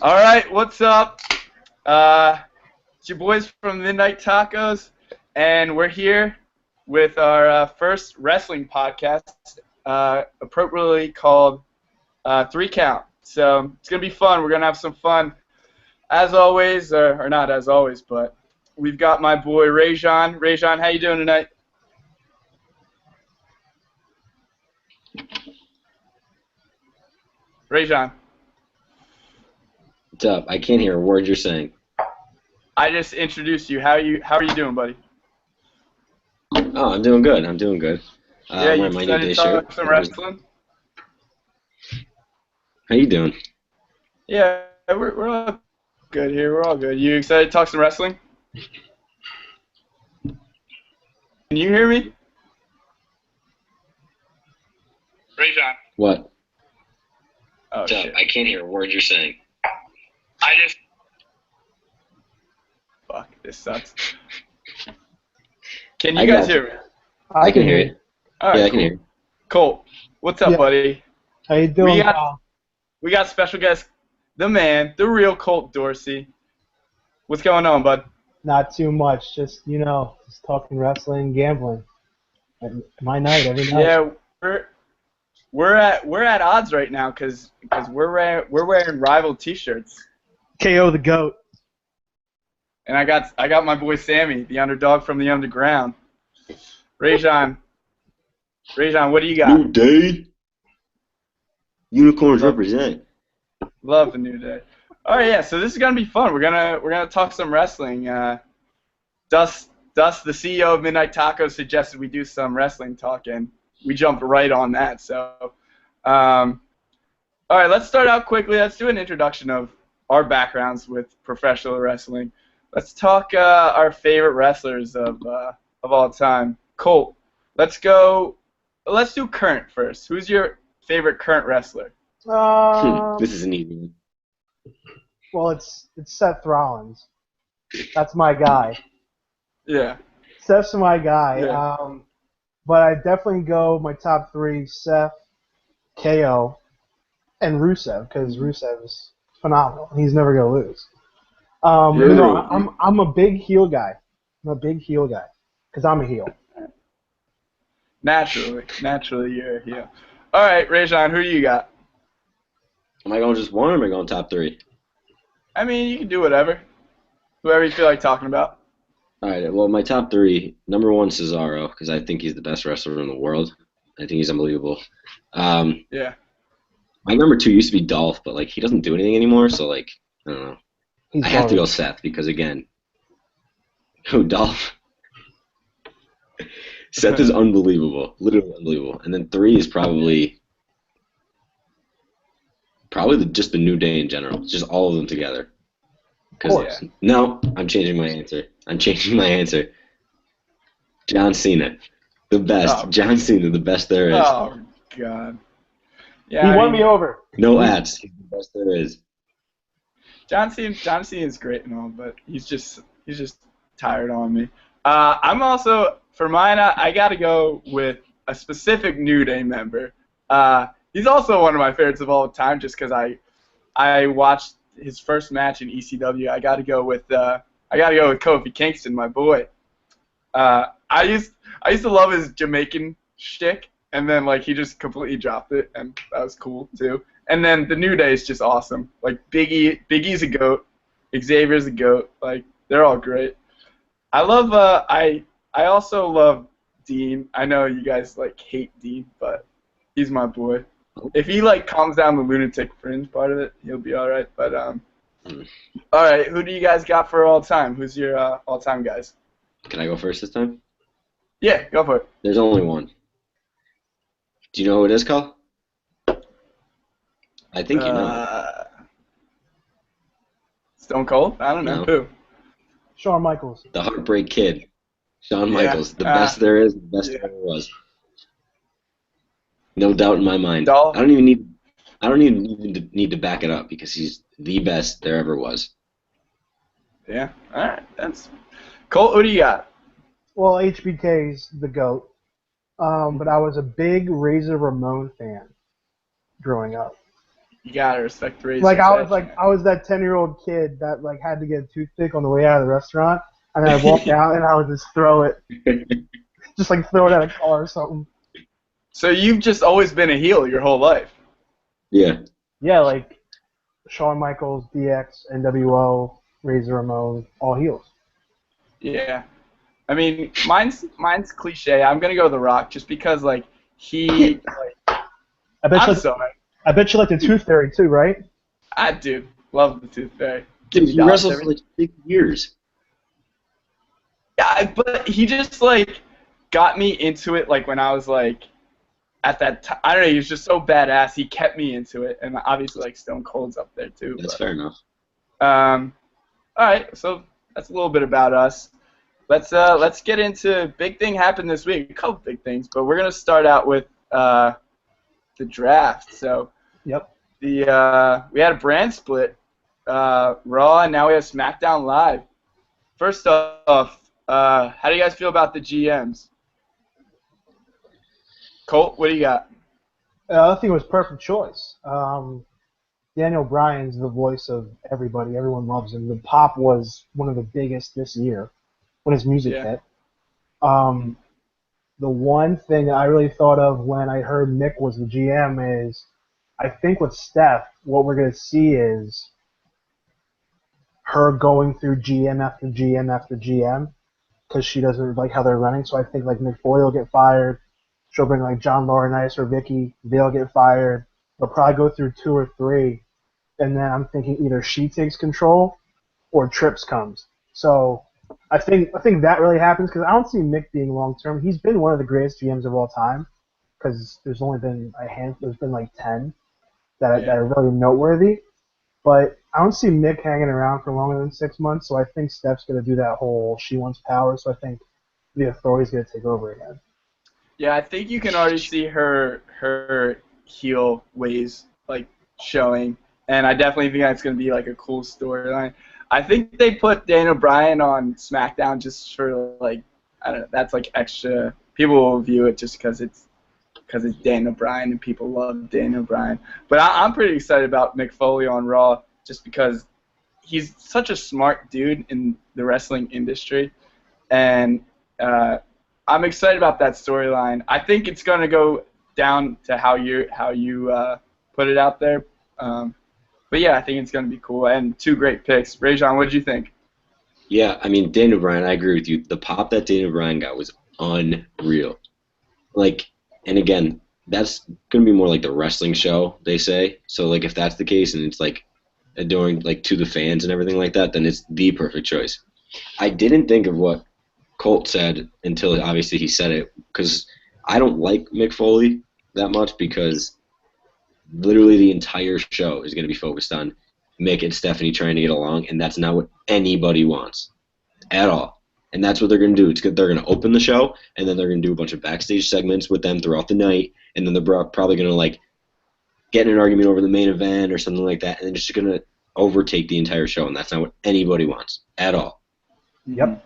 All right, what's up? It's your boys from Midnight Tacos, and we're here with our first wrestling podcast, appropriately called 3 Count. So it's going to be fun. We're going to have some fun. As always, or not as always, but we've got my boy Rajon. Rajon, how you doing tonight? Rajon. What's up? I can't hear a word you're saying. I just introduced you. How are you doing, buddy? Oh, I'm doing good. I'm doing good. Yeah, I'm you wearing my new decided day to talk shirt. some wrestling? How you doing? Yeah, we're all good here. We're all good. You excited to talk some wrestling? Can you hear me? Rajon. What? Oh, What's shit. up? I can't hear a word you're saying. Fuck, this sucks. Can you guys hear me? I can hear you. All right, Yeah, I can cool. hear you. Colt, what's up, buddy? How you doing, We got special guest, the man, the real Colt Dorsey. What's going on, bud? Not too much. Just, just talking wrestling, gambling. My night, every night. Yeah, we're at odds right now because we're wearing rival T-shirts. KO the GOAT. And I got my boy Sammy, the underdog from the underground. Rajon, what do you got? New day. Unicorns represent. Love the New Day. All right, yeah. So this is gonna be fun. We're gonna talk some wrestling. Dust, the CEO of Midnight Tacos, suggested we do some wrestling talk, and we jumped right on that. So, all right, let's start out quickly. Let's do an introduction of our backgrounds with professional wrestling. Let's talk our favorite wrestlers of all time. Colt, let's do current first. Who's your favorite current wrestler? This is an easy one. Well, it's Seth Rollins. That's my guy. Yeah. Seth's my guy. Yeah. But I definitely go my top 3: Seth, KO, and Rusev, because Rusev is phenomenal. He's never gonna lose. I'm a big heel guy. I'm a big heel guy because I'm a heel. Naturally, you're a heel. All right, Rajon, who you got? Am I going just one or am I going top 3? I mean, you can do whatever you feel like talking about. All right. Well, my top 3. Number 1, Cesaro, because I think he's the best wrestler in the world. I think he's unbelievable. Yeah. My number 2 used to be Dolph, but he doesn't do anything anymore. So I don't know. I have to go Seth because again, Dolph. Seth is unbelievable, literally unbelievable. And then 3 is probably just the New Day in general, just all of them together. No, I'm changing my answer. John Cena, the best. Oh. John Cena, the best there is. Oh God. Yeah. He won me over. No ads. He's the best there is. John Cena is great and all, but he's just tired on me. I'm also, for mine, I got to go with a specific New Day member. He's also one of my favorites of all time, just because I watched his first match in ECW. I got to go with Kofi Kingston, my boy. I used to love his Jamaican shtick, and then he just completely dropped it, and that was cool too. And then the New Day is just awesome. Biggie's a goat, Xavier's a goat. They're all great. I love. I also love Dean. I know you guys hate Dean, but he's my boy. If he calms down the lunatic fringe part of it, he'll be all right. But all right, who do you guys got for all time? Who's your all time guys? Can I go first this time? Yeah, go for it. There's only one. Do you know who it is, Carl? I think you know. Stone Cold? I don't know. No. Who? Shawn Michaels. The Heartbreak Kid. Shawn Michaels. The best there is, the best there ever was. No doubt in my mind. I don't even need to back it up because he's the best there ever was. Yeah. All right. That's Colt. Who do you got? Well, HBK's the GOAT. But I was a big Razor Ramon fan growing up. You gotta respect the Razor's Like edge, man. I was that 10-year-old kid that like had to get a toothpick on the way out of the restaurant, and then I'd walk out and I would just throw it, just like throw it at a car or something. So you've just always been a heel your whole life. Yeah. Yeah, like Shawn Michaels, DX, NWO, Razor Ramon, all heels. Yeah. I mean, mine's cliche. I'm gonna go The Rock just because like he. Like, I'm sorry. I bet you like the Tooth Fairy too, right? I do love the Tooth Fairy. Dude, he wrestled for like 6 years. Yeah, but he just like got me into it. Like when I was like at that time, I don't know. He was just so badass. He kept me into it, and obviously like Stone Cold's up there too. That's fair enough. All right, so that's a little bit about us. Let's get into big thing happened this week. A couple big things, but we're gonna start out with the draft. So. Yep. We had a brand split, Raw, and now we have SmackDown Live. First off, how do you guys feel about the GMs? Colt, what do you got? I think it was a perfect choice. Daniel Bryan's the voice of everybody. Everyone loves him. The pop was one of the biggest this year when his music hit. The one thing I really thought of when I heard Mick was the GM is I think with Steph, what we're going to see is her going through GM after GM after GM because she doesn't like how they're running. So I think like Mick Foley will get fired. She'll bring like John Laurinaitis or Vicky. They'll get fired. They'll probably go through 2 or 3. And then I'm thinking either she takes control or Trips comes. So I think that really happens because I don't see Mick being long-term. He's been one of the greatest GMs of all time because there's only been a handful. There's been like 10. That are really noteworthy, but I don't see Mick hanging around for longer than 6 months, so I think Steph's going to do that whole she wants power, so I think the Authority's going to take over again. Yeah, I think you can already see her heel ways like showing, and I definitely think that's going to be like a cool storyline. I think they put Daniel Bryan on SmackDown just for like, I don't know, that's like extra. People will view it just because it's Daniel Bryan and people love Daniel Bryan. But I'm pretty excited about Mick Foley on Raw just because he's such a smart dude in the wrestling industry. And I'm excited about that storyline. I think it's going to go down to how you put it out there. But yeah, I think it's going to be cool. And 2 great picks. Rajon, what did you think? Yeah, I mean, Daniel Bryan, I agree with you. The pop that Daniel Bryan got was unreal. Like, and again, that's going to be more like the wrestling show, they say. So, like, if that's the case and it's, like, adoring, like, to the fans and everything like that, then it's the perfect choice. I didn't think of what Colt said until, obviously, he said it, because I don't like Mick Foley that much because literally the entire show is going to be focused on Mick and Stephanie trying to get along, and that's not what anybody wants at all. And that's what they're going to do. They're going to open the show, and then they're going to do a bunch of backstage segments with them throughout the night, and then they're probably going to, like, get in an argument over the main event or something like that, and they're just going to overtake the entire show, and that's not what anybody wants at all. Yep.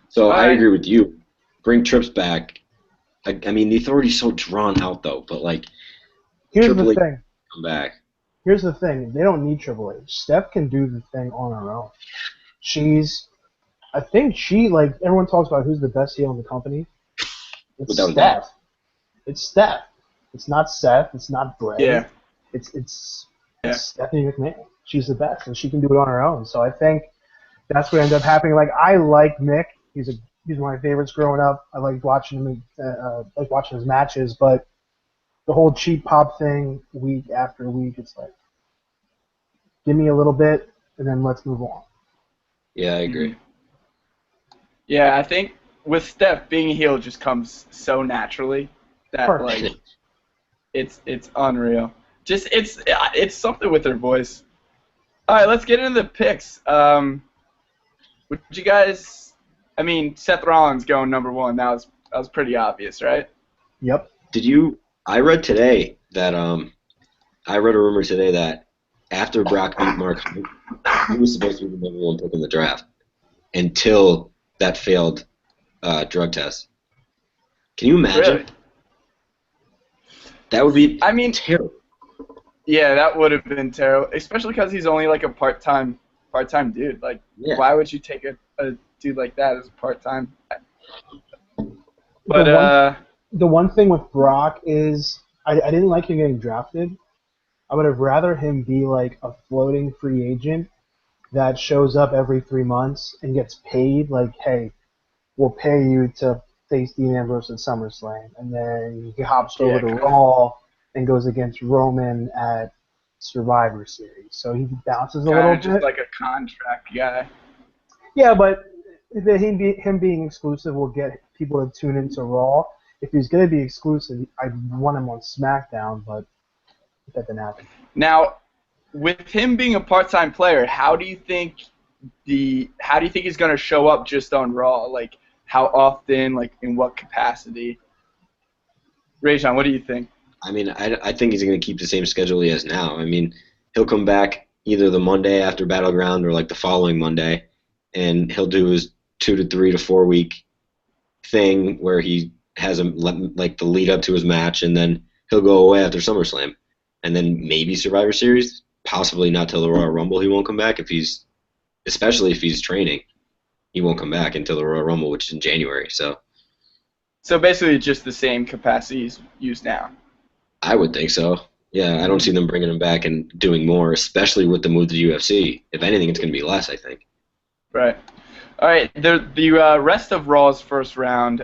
So I agree with you. Bring Trips back. I mean, the Authority's so drawn out, though, but, like, Here's Triple the H thing. come back. Here's the thing. They don't need Triple H. Steph can do the thing on her own. I think like, everyone talks about who's the best heel in the company. It's Steph. It's Steph. It's not Seth. It's not Bray. Yeah. It's Stephanie McMahon. She's the best, and she can do it on her own. So I think that's what ended up happening. Like, I like Mick. He's one of my favorites growing up. I liked watching him, watching his matches, but the whole cheap pop thing, week after week, it's like, give me a little bit, and then let's move on. Yeah, I agree. Yeah, I think with Steph, being a heel just comes so naturally that like it's unreal. Just it's something with her voice. All right, let's get into the picks. Would you guys? I mean, Seth Rollins going number 1. That was pretty obvious, right? Yep. I read today that I read a rumor today that after Brock beat Mark, he was supposed to be the number 1 pick in the draft until that failed drug test. Can you imagine? Really? That would be terrible. Yeah, that would have been terrible, especially because he's only like a part-time dude. Like, Yeah. why would you take a dude like that as a part-time? The But one the one thing with Brock is I didn't like him getting drafted. I would have rather him be like a floating free agent that shows up every 3 months and gets paid. Like, hey, we'll pay you to face Dean Ambrose at SummerSlam, and then he hops over yeah, to Raw and goes against Roman at Survivor Series. So he bounces a little kind of just bit. like a contract guy. Yeah, but him being exclusive will get people to tune into Raw. If he's going to be exclusive, I'd want him on SmackDown, but that didn't happen. Now, with him being a part-time player, how do you think he's going to show up just on Raw? Like, how often? Like, in what capacity? Rajon, what do you think? I mean, I think he's going to keep the same schedule he has now. I mean, he'll come back either the Monday after Battleground or like the following Monday, and he'll do his 2 to 3 to 4 week thing where he has like the lead up to his match, and then he'll go away after SummerSlam, and then maybe Survivor Series, possibly not till the Royal Rumble. He won't come back especially if he's training. He won't come back until the Royal Rumble, which is in January. So basically, just the same capacity he's used now. I would think so. Yeah, I don't see them bringing him back and doing more, especially with the move to the UFC. If anything, it's going to be less, I think. Right. All right. The rest of Raw's first round,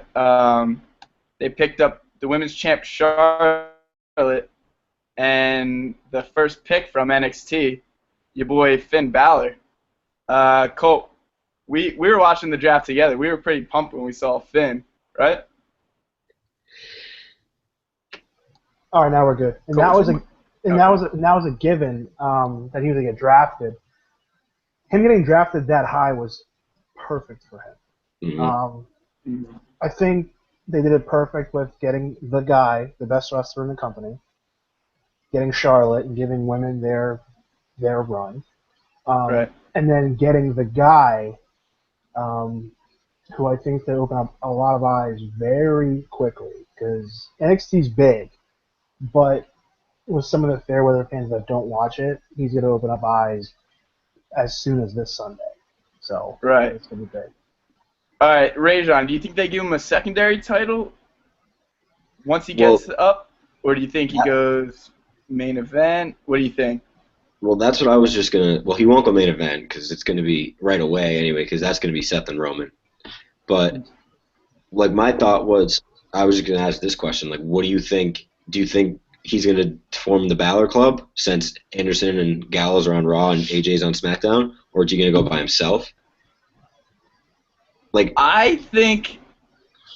they picked up the women's champ Charlotte, and the first pick from NXT, your boy Finn Balor. Colt, we were watching the draft together. We were pretty pumped when we saw Finn, right? All right, now we're good. And that was a given that he was going to get drafted. Him getting drafted that high was perfect for him. Mm-hmm. I think they did it perfect with getting the guy, the best wrestler in the company, getting Charlotte and giving women their run, Right. and then getting the guy who I think they open up a lot of eyes very quickly because NXT's big, but with some of the Fairweather fans that don't watch it, he's going to open up eyes as soon as this Sunday. So Right. it's going to be big. All right, Rajon, do you think they give him a secondary title once he gets up, or do you think he goes main event? What do you think? Well, that's what I was just going to – well, he won't go main event because it's going to be right away anyway because that's going to be Seth and Roman. But, like, my thought was I was just going to ask this question. Like, what do you think? Do you think he's going to form the Balor Club since Anderson and Gallows are on Raw and AJ's on SmackDown, or is he going to go by himself? Like,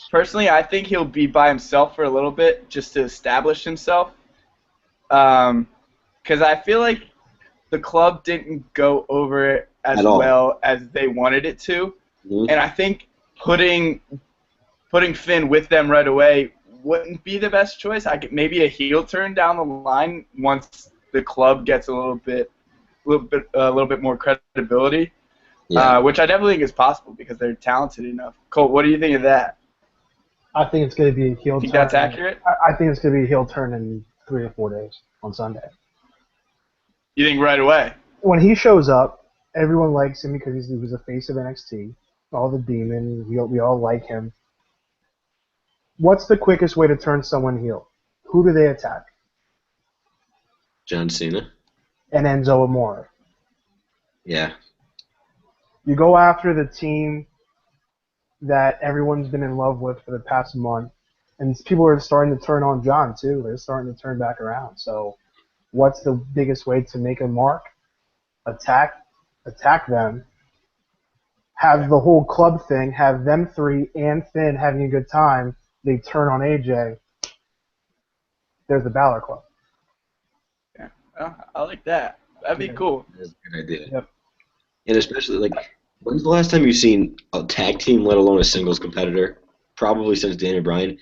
Personally, I think he'll be by himself for a little bit just to establish himself. Because I feel like the club didn't go over it as well as they wanted it to. Mm-hmm. And I think putting Finn with them right away wouldn't be the best choice. Maybe a heel turn down the line once the club gets a little bit more credibility. Yeah. Which I definitely think is possible because they're talented enough. Colt, what do you think of that? I think it's going to be a heel turn. Think that's accurate? I think it's going to be a heel turn in 3 or 4 days on Sunday. You think right away? When he shows up, everyone likes him because he was the face of NXT. All the demons, we all like him. What's the quickest way to turn someone heel? Who do they attack? John Cena. And Enzo Amore. Yeah. You go after the team that everyone's been in love with for the past month, and people are starting to turn on John too. They're starting to turn back around. So, what's the biggest way to make a mark? Attack them. Have the whole club thing. Have them three and Finn having a good time. They turn on AJ. There's the Balor Club. Yeah, I like that. That'd be cool. That's a good idea. Yep. And especially, like, when's the last time you've seen a tag team, let alone a singles competitor, probably since Daniel Bryan,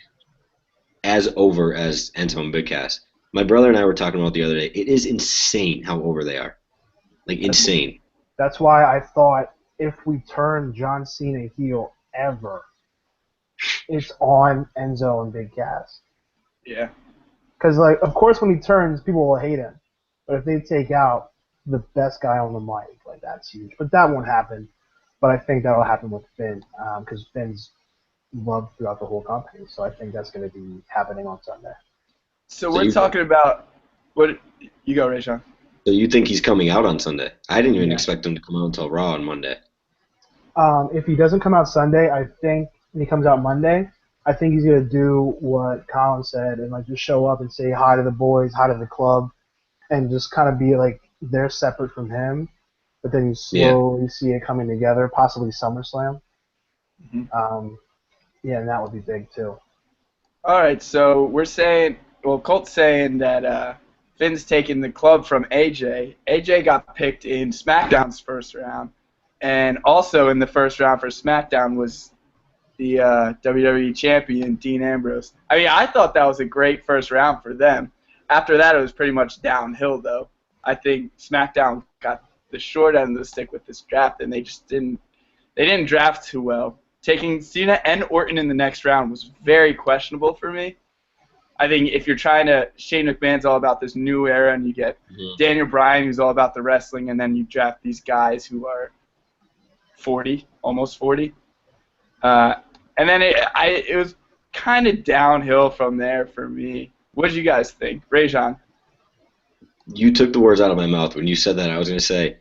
as over as Enzo and Big Cass? My brother and I were talking about it the other day. It is insane how over they are. Like, insane. That's why I thought if we turn John Cena heel ever, it's on Enzo and Big Cass. Yeah. Because, like, of course when he turns, people will hate him. But if they take out the best guy on the mic, like that's huge. But that won't happen. But I think that'll happen with Finn because Finn's loved throughout the whole company. So I think that's going to be happening on Sunday. So we're talking about what you go, Rajon. So you think he's coming out on Sunday? I didn't even expect him to come out until Raw on Monday. If he doesn't come out Sunday, I think when he comes out Monday, I think he's going to do what Colin said and like just show up and say hi to the boys, hi to the club, and just kind of be like they're separate from him. But then you slowly see it coming together, possibly SummerSlam. Mm-hmm. And that would be big too. All right, so we're saying, well, Colt's saying that Finn's taking the club from AJ. AJ got picked in SmackDown's first round, and also in the first round for SmackDown was the WWE champion, Dean Ambrose. I mean, I thought that was a great first round for them. After that, it was pretty much downhill, though. I think SmackDown got the short end of the stick with this draft, and they just didn't draft too well. Taking Cena and Orton in the next round was very questionable for me. I think if you're trying to, Shane McMahon's all about this new era, and you get Daniel Bryan, who's all about the wrestling, and then you draft these guys who are 40, almost 40. And then it was kind of downhill from there for me. What did you guys think? Rajon? You took the words out of my mouth when you said that. I was going to say,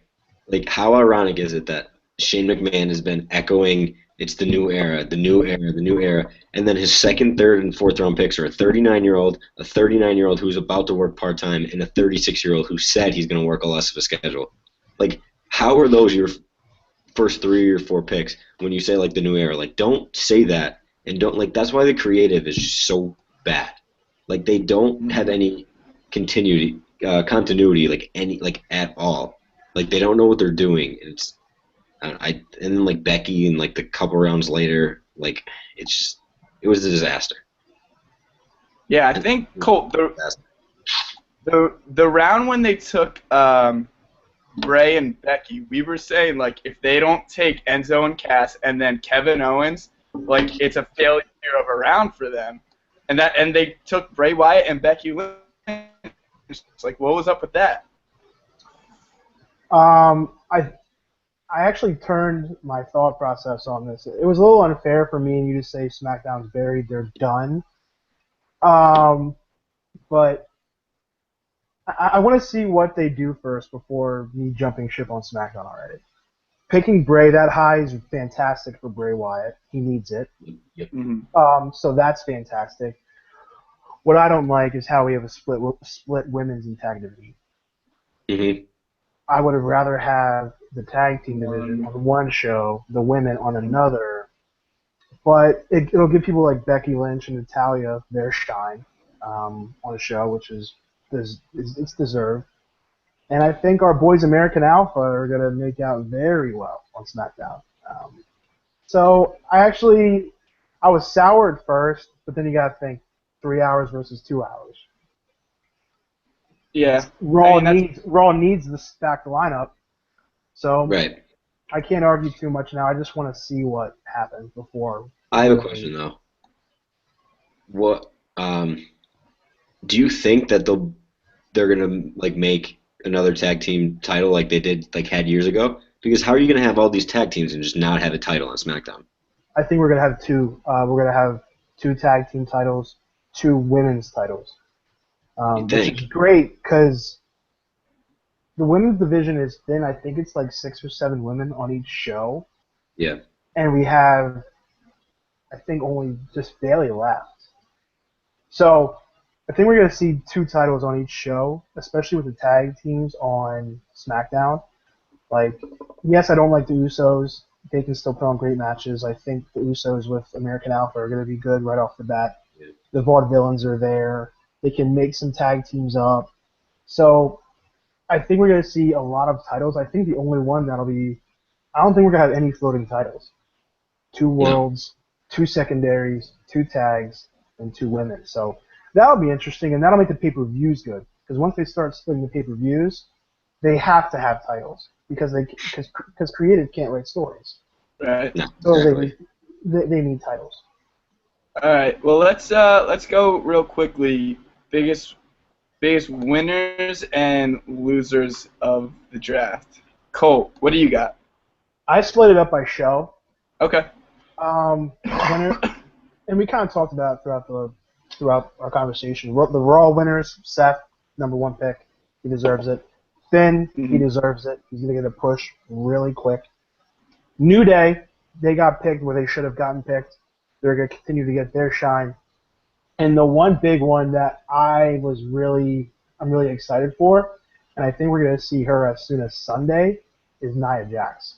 like, how ironic is it that Shane McMahon has been echoing it's the new era, the new era, the new era, and then his second, third, and fourth round picks are a 39-year-old, a 39-year-old who's about to work part-time, and a 36-year-old who said he's going to work a less of a schedule. Like, how are those your first 3 or 4 picks when you say, like, the new era? Like, don't say that, and don't, like, that's why the creative is just so bad. Like, they don't have any continuity, like, at all. Like, they don't know what they're doing. It's, and then like Becky and like the couple rounds later, like it was a disaster. Yeah, I think Colt the round when they took Bray and Becky, we were saying like if they don't take Enzo and Cass and then Kevin Owens, like it's a failure of a round for them. And they took Bray Wyatt and Becky Lynch. It's like, what was up with that? I actually turned my thought process on this. It was a little unfair for me and you to say SmackDown's buried, they're done. But I want to see what they do first before me jumping ship on SmackDown already. Picking Bray that high is fantastic for Bray Wyatt. He needs it. Yep. So that's fantastic. What I don't like is how we have a split women's and tag division. Mm-hmm. I would have rather have the tag team division on one show, the women on another. But it'll give people like Becky Lynch and Natalya their shine on a show, which is it's deserved. And I think our boys American Alpha are going to make out very well on SmackDown. So I was sour at first, but then you got to think 3 hours versus 2 hours. Yeah. Raw needs the stacked lineup. So right. I can't argue too much now. I just want to see what happens before. I have a question though. What do you think that they're gonna like make another tag team title like they did like had years ago? Because how are you gonna have all these tag teams and just not have a title on SmackDown? I think we're gonna have two. We're gonna have 2 tag team titles, 2 women's titles. Which is great because the women's division is thin. I think it's like 6 or 7 women on each show. Yeah. And we have, I think, only just Bayley left. So I think we're going to see 2 titles on each show, especially with the tag teams on SmackDown. Like, yes, I don't like the Usos. They can still put on great matches. I think the Usos with American Alpha are going to be good right off the bat. Yeah. The Vaudevillains are there. They can make some tag teams up. So I think we're going to see a lot of titles. I think the only one that'll be – I don't think we're going to have any floating titles. 2 worlds, 2 secondaries, 2 tags, and 2 women. So that'll be interesting, and that'll make the pay-per-views good. Because once they start splitting the pay-per-views, they have to have titles because creative can't write stories. Right. No, so exactly. they need titles. All right. Well, let's go real quickly. Biggest biggest winners and losers of the draft. Colt, what do you got? I split it up by show. Okay. Winner, and we kind of talked about it throughout our conversation. The Raw winners: Seth, #1 pick, he deserves it. Finn, he deserves it. He's gonna get a push really quick. New Day, they got picked where they should have gotten picked. They're gonna continue to get their shine. And the one big one that I'm really excited for, and I think we're gonna see her as soon as Sunday, is Nia Jax.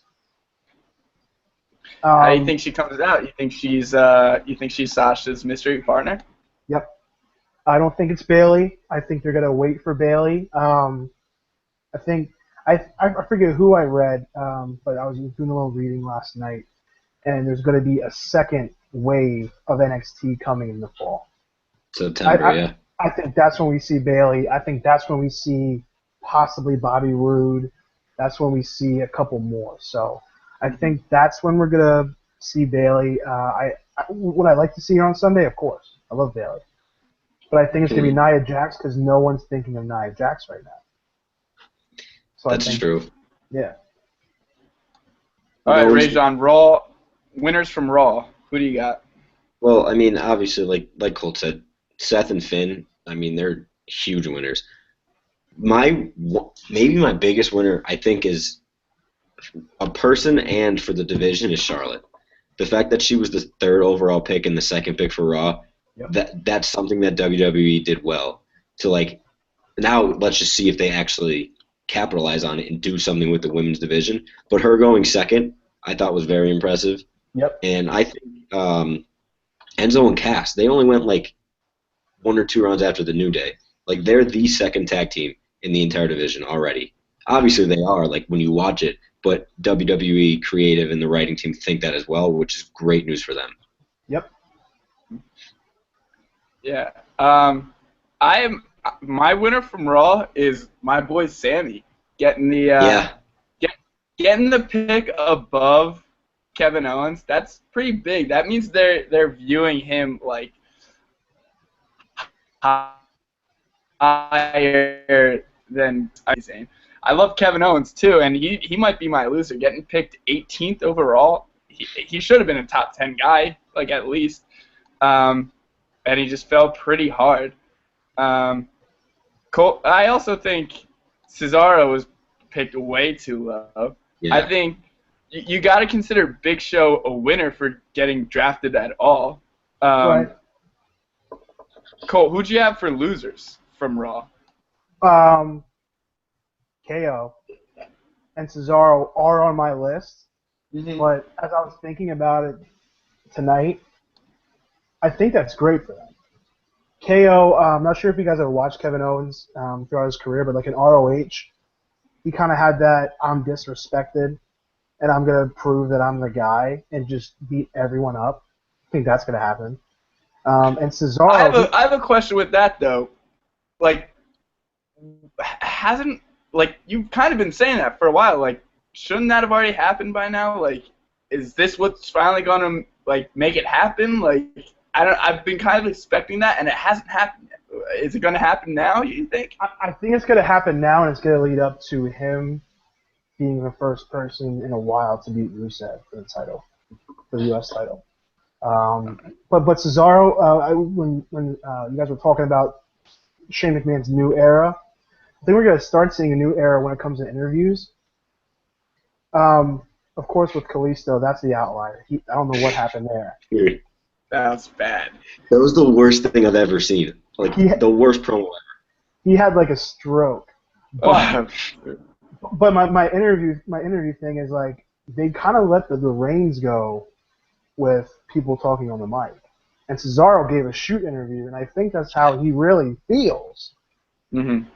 How do you think she comes out? You think she's Sasha's mystery partner? Yep. I don't think it's Bayley. I think they're gonna wait for Bayley. I think I forget who I read, but I was doing a little reading last night, and there's gonna be a second wave of NXT coming in the fall. September, yeah. I think that's when we see Bayley. I think that's when we see possibly Bobby Roode. That's when we see a couple more. So I think that's when we're gonna see Bayley. Would I like to see her on Sunday? Of course, I love Bayley, but I think it's gonna be Nia Jax because no one's thinking of Nia Jax right now. So that's true. Yeah. All right, Rajon, Raw winners from Raw. Who do you got? Well, I mean, obviously, like Colt said, Seth and Finn. I mean, they're huge winners. Maybe my biggest winner, I think, is a person and for the division is Charlotte. The fact that she was the 3rd overall pick and the 2nd pick for Raw, that's something that WWE did well. To now let's just see if they actually capitalize on it and do something with the women's division. But her going 2nd, I thought was very impressive. Yep. And I think Enzo and Cass, they only went 1 or 2 rounds after the New Day. They're the 2nd tag team in the entire division already. Obviously they are, when you watch it, but WWE creative and the writing team think that as well, which is great news for them. Yep. Yeah. My winner from Raw is my boy Sammy getting the getting the pick above Kevin Owens. That's pretty big. That means they're viewing him higher than Zayn. I love Kevin Owens too, and he might be my loser. Getting picked 18th overall, he should have been a top 10 guy, at least. And he just fell pretty hard. I also think Cesaro was picked way too low. Yeah. I think you got to consider Big Show a winner for getting drafted at all. Right. Cole, who'd you have for losers from Raw? KO and Cesaro are on my list, but as I was thinking about it tonight, I think that's great for them. KO, I'm not sure if you guys ever watched Kevin Owens throughout his career, but in ROH, he kind of had that I'm disrespected, and I'm going to prove that I'm the guy and just beat everyone up. I think that's going to happen. And Cesaro... I have a question with that, though. You've kind of been saying that for a while. Shouldn't that have already happened by now? Is this what's finally going to, make it happen? I've been kind of expecting that, and it hasn't happened yet. Is it going to happen now, you think? I think it's going to happen now, and it's going to lead up to him being the first person in a while to beat Rusev for the title, for the U.S. title. But Cesaro, when you guys were talking about Shane McMahon's new era, I think we're going to start seeing a new era when it comes to interviews. Of course, with Kalisto, that's the outlier. I don't know what happened there. That was bad. That was the worst thing I've ever seen. The worst promo ever. He had a stroke. But my interview thing is they kind of let the reins go with people talking on the mic. And Cesaro gave a shoot interview, and I think that's how he really feels. Mm-hmm.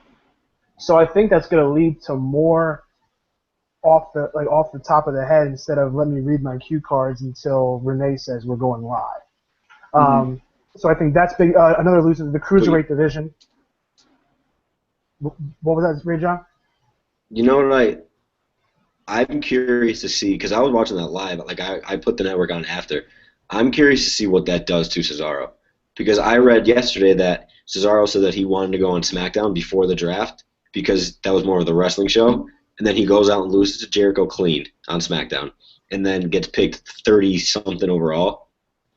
So I think that's going to lead to more off the top of the head instead of let me read my cue cards until Renee says we're going live. So I think that's big. Another loser, the Cruiserweight division. What was that, Rajon? You know what I'm curious to see, because I was watching that live. I put the network on after. I'm curious to see what that does to Cesaro, because I read yesterday that Cesaro said that he wanted to go on SmackDown before the draft because that was more of the wrestling show, and then he goes out and loses to Jericho clean on SmackDown, and then gets picked 30-something overall.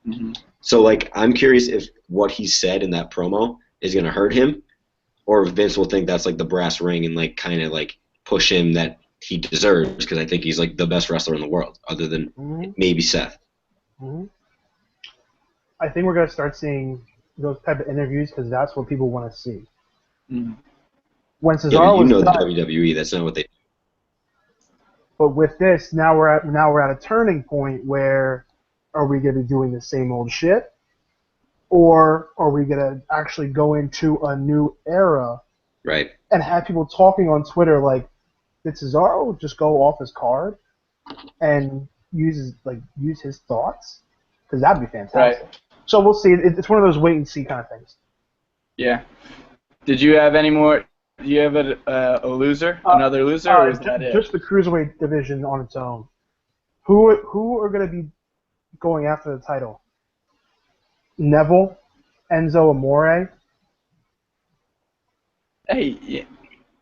Mm-hmm. So, like, I'm curious if what he said in that promo is going to hurt him, or if Vince will think that's, like, the brass ring and, like, kind of, like, push him that he deserves, because I think he's, like, the best wrestler in the world, other than maybe Seth. Mm-hmm. I think we're going to start seeing those type of interviews because that's what people want to see. Mm-hmm. When Cesaro Yeah, but you was know the cut, WWE, that's not what they do. but with this, now we're at a turning point where are we going to be doing the same old shit, or are we going to actually go into a new era Right. and have people talking on Twitter like, did Cesaro just go off his card and use his thoughts? Because that'd be fantastic. Right. So we'll see. It's one of those wait and see kind of things. Yeah. Did you have any more? Do you have a loser? Another loser? Or is that it? Just the Cruiserweight division on its own. Who are going to be going after the title? Neville, Enzo Amore. Hey,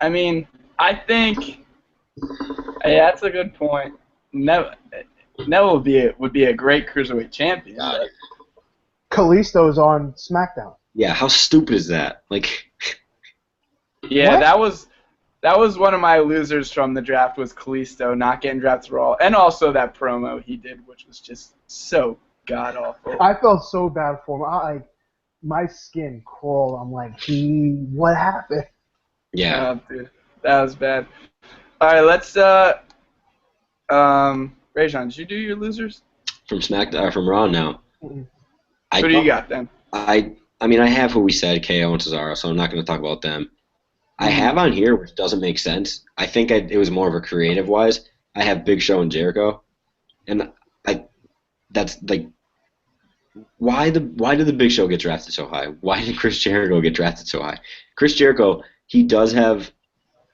I mean, I think that's a good point. Neville would be a great Cruiserweight champion. But Kalisto's on SmackDown. Yeah, how stupid is that? Like, yeah, What? that was one of my losers from the draft was Kalisto not getting drafted at all, and also that promo he did, which was just so god awful. I felt so bad for him. My skin crawled. I'm like, what happened? yeah. Dude, that was bad. All right, let's Rajon, did you do your losers? From SmackDown, from Raw now. Mm-mm. Who do you got then? I mean, I have who we said, KO and Cesaro, so I'm not going to talk about them. I have on here, which doesn't make sense. I think it was more of a creative-wise. I have Big Show and Jericho, and that's like, why did the Big Show get drafted so high? Why did Chris Jericho get drafted so high? Chris Jericho, he does have,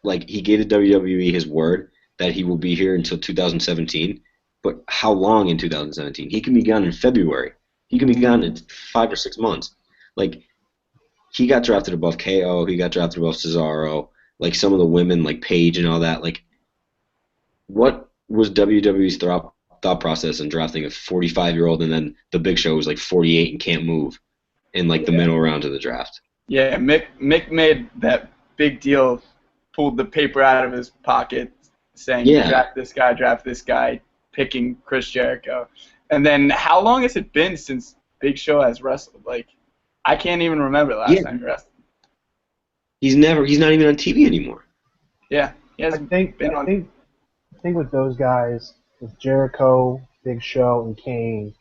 like, he gave the WWE his word that he will be here until 2017, but how long in 2017? He can be gone in February. He can be gone in 5 or 6 months. Like, he got drafted above KO. He got drafted above Cesaro. Like, some of the women, like Paige and all that. Like, what was WWE's thought process in drafting a 45-year-old and then the Big Show was like 48 and can't move in like the middle round of the draft? Yeah, Mick made that big deal, pulled the paper out of his pocket, saying draft this guy, picking Chris Jericho. And then how long has it been since Big Show has wrestled? Like, I can't even remember the last time he wrestled. He's not even on TV anymore. Yeah, he hasn't been on. I think with those guys, with Jericho, Big Show, and Kane,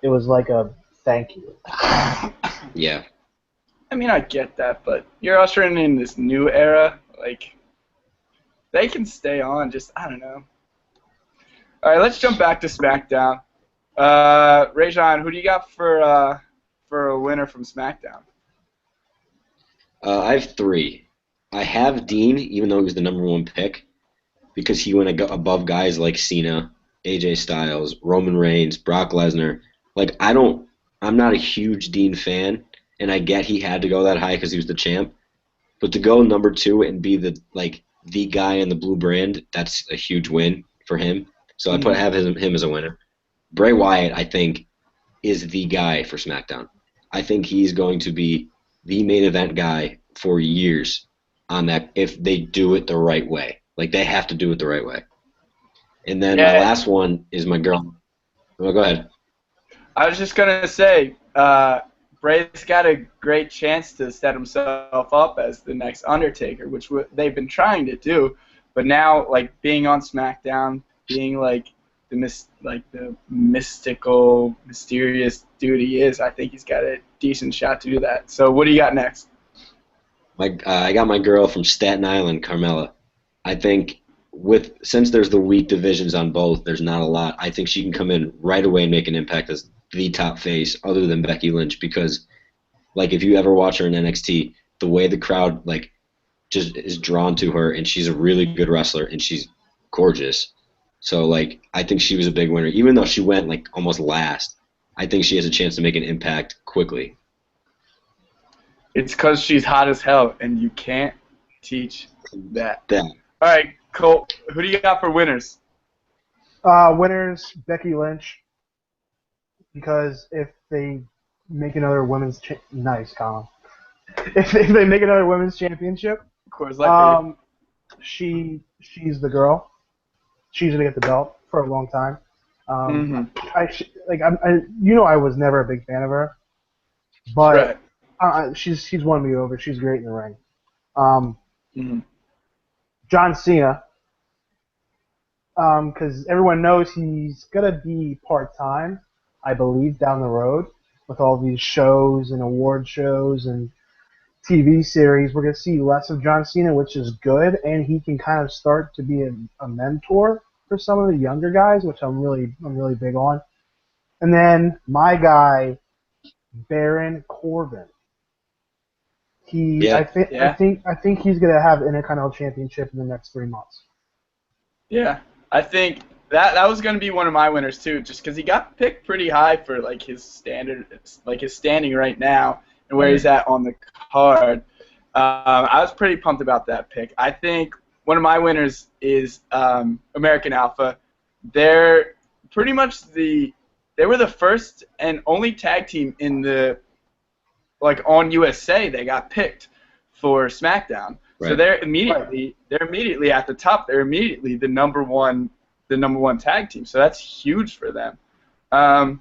it was like a thank you. Yeah. I mean, I get that, but you're ushering in this new era. Like, they can stay on. Just, I don't know. All right, let's jump back to SmackDown. Rajon, who do you got for a winner from SmackDown? I have 3. I have Dean, even though he was the number 1 pick, because he went above guys like Cena, AJ Styles, Roman Reigns, Brock Lesnar. Like, I'm not a huge Dean fan, and I get he had to go that high because he was the champ. But to go number 2 and be the guy in the blue brand, that's a huge win for him. So I have him as a winner. Bray Wyatt, I think, is the guy for SmackDown. I think he's going to be the main event guy for years on that if they do it the right way. Like, they have to do it the right way. And then my last one is my girl. Oh, go ahead. I was just going to say, Bray's got a great chance to set himself up as the next Undertaker, which they've been trying to do. But now, like, being on SmackDown, being like the mystical, mysterious dude he is, I think he's got a decent shot to do that. So what do you got next? I got my girl from Staten Island, Carmella. I think since there's the weak divisions on both, there's not a lot. I think she can come in right away and make an impact as the top face other than Becky Lynch, because, like, if you ever watch her in NXT, the way the crowd, like, just is drawn to her, and she's a really good wrestler, and she's gorgeous. So, like, I think she was a big winner. Even though she went, like, almost last, I think she has a chance to make an impact quickly. It's because she's hot as hell, and you can't teach that. That. All right, Colt, who do you got for winners? Winners, Becky Lynch, because if they make another nice, Colin. If they make another women's championship, Of course, like she's the girl. She's gonna get the belt for a long time. I was never a big fan of her, but she's won me over. She's great in the ring. John Cena, because everyone knows he's gonna be part-time, I believe, down the road with all these shows and award shows and TV series. We're gonna see less of John Cena, which is good, and he can kind of start to be a mentor for some of the younger guys, which I'm really big on. And then my guy, Baron Corbin. I think he's gonna have an Intercontinental Championship in the next 3 months. Yeah, I think that was going to be one of my winners too, just because he got picked pretty high for like his standing right now and where he's at on the card. I was pretty pumped about that pick. I think one of my winners is American Alpha. They're pretty much they were the first and only tag team in the on USA. They got picked for SmackDown. Right. So they're immediately at the top. They're immediately the number one tag team. So that's huge for them. I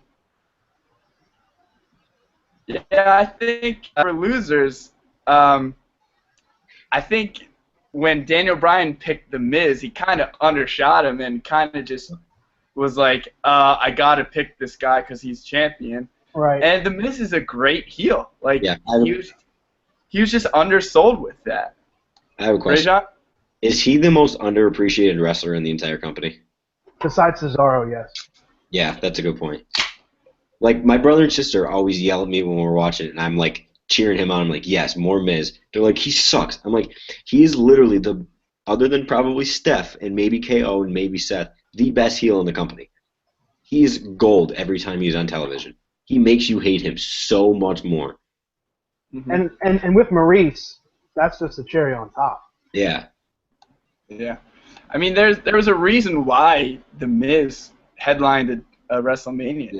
think for losers, I think when Daniel Bryan picked The Miz, he kind of undershot him and kind of just was like, I got to pick this guy because he's champion. Right. And The Miz is a great heel. He was just undersold with that. I have a question. Rajon? Is he the most underappreciated wrestler in the entire company? Besides Cesaro, yes. Yeah, that's a good point. Like, my brother and sister always yell at me when we're watching it, and I'm like cheering him on. I'm like, yes, more Miz. They're like, he sucks. I'm like, he is literally other than probably Steph and maybe KO and maybe Seth, the best heel in the company. He is gold every time he's on television. He makes you hate him so much more. Mm-hmm. And with Maurice, that's just a cherry on top. Yeah. Yeah. I mean, there was a reason why The Miz headlined a WrestleMania.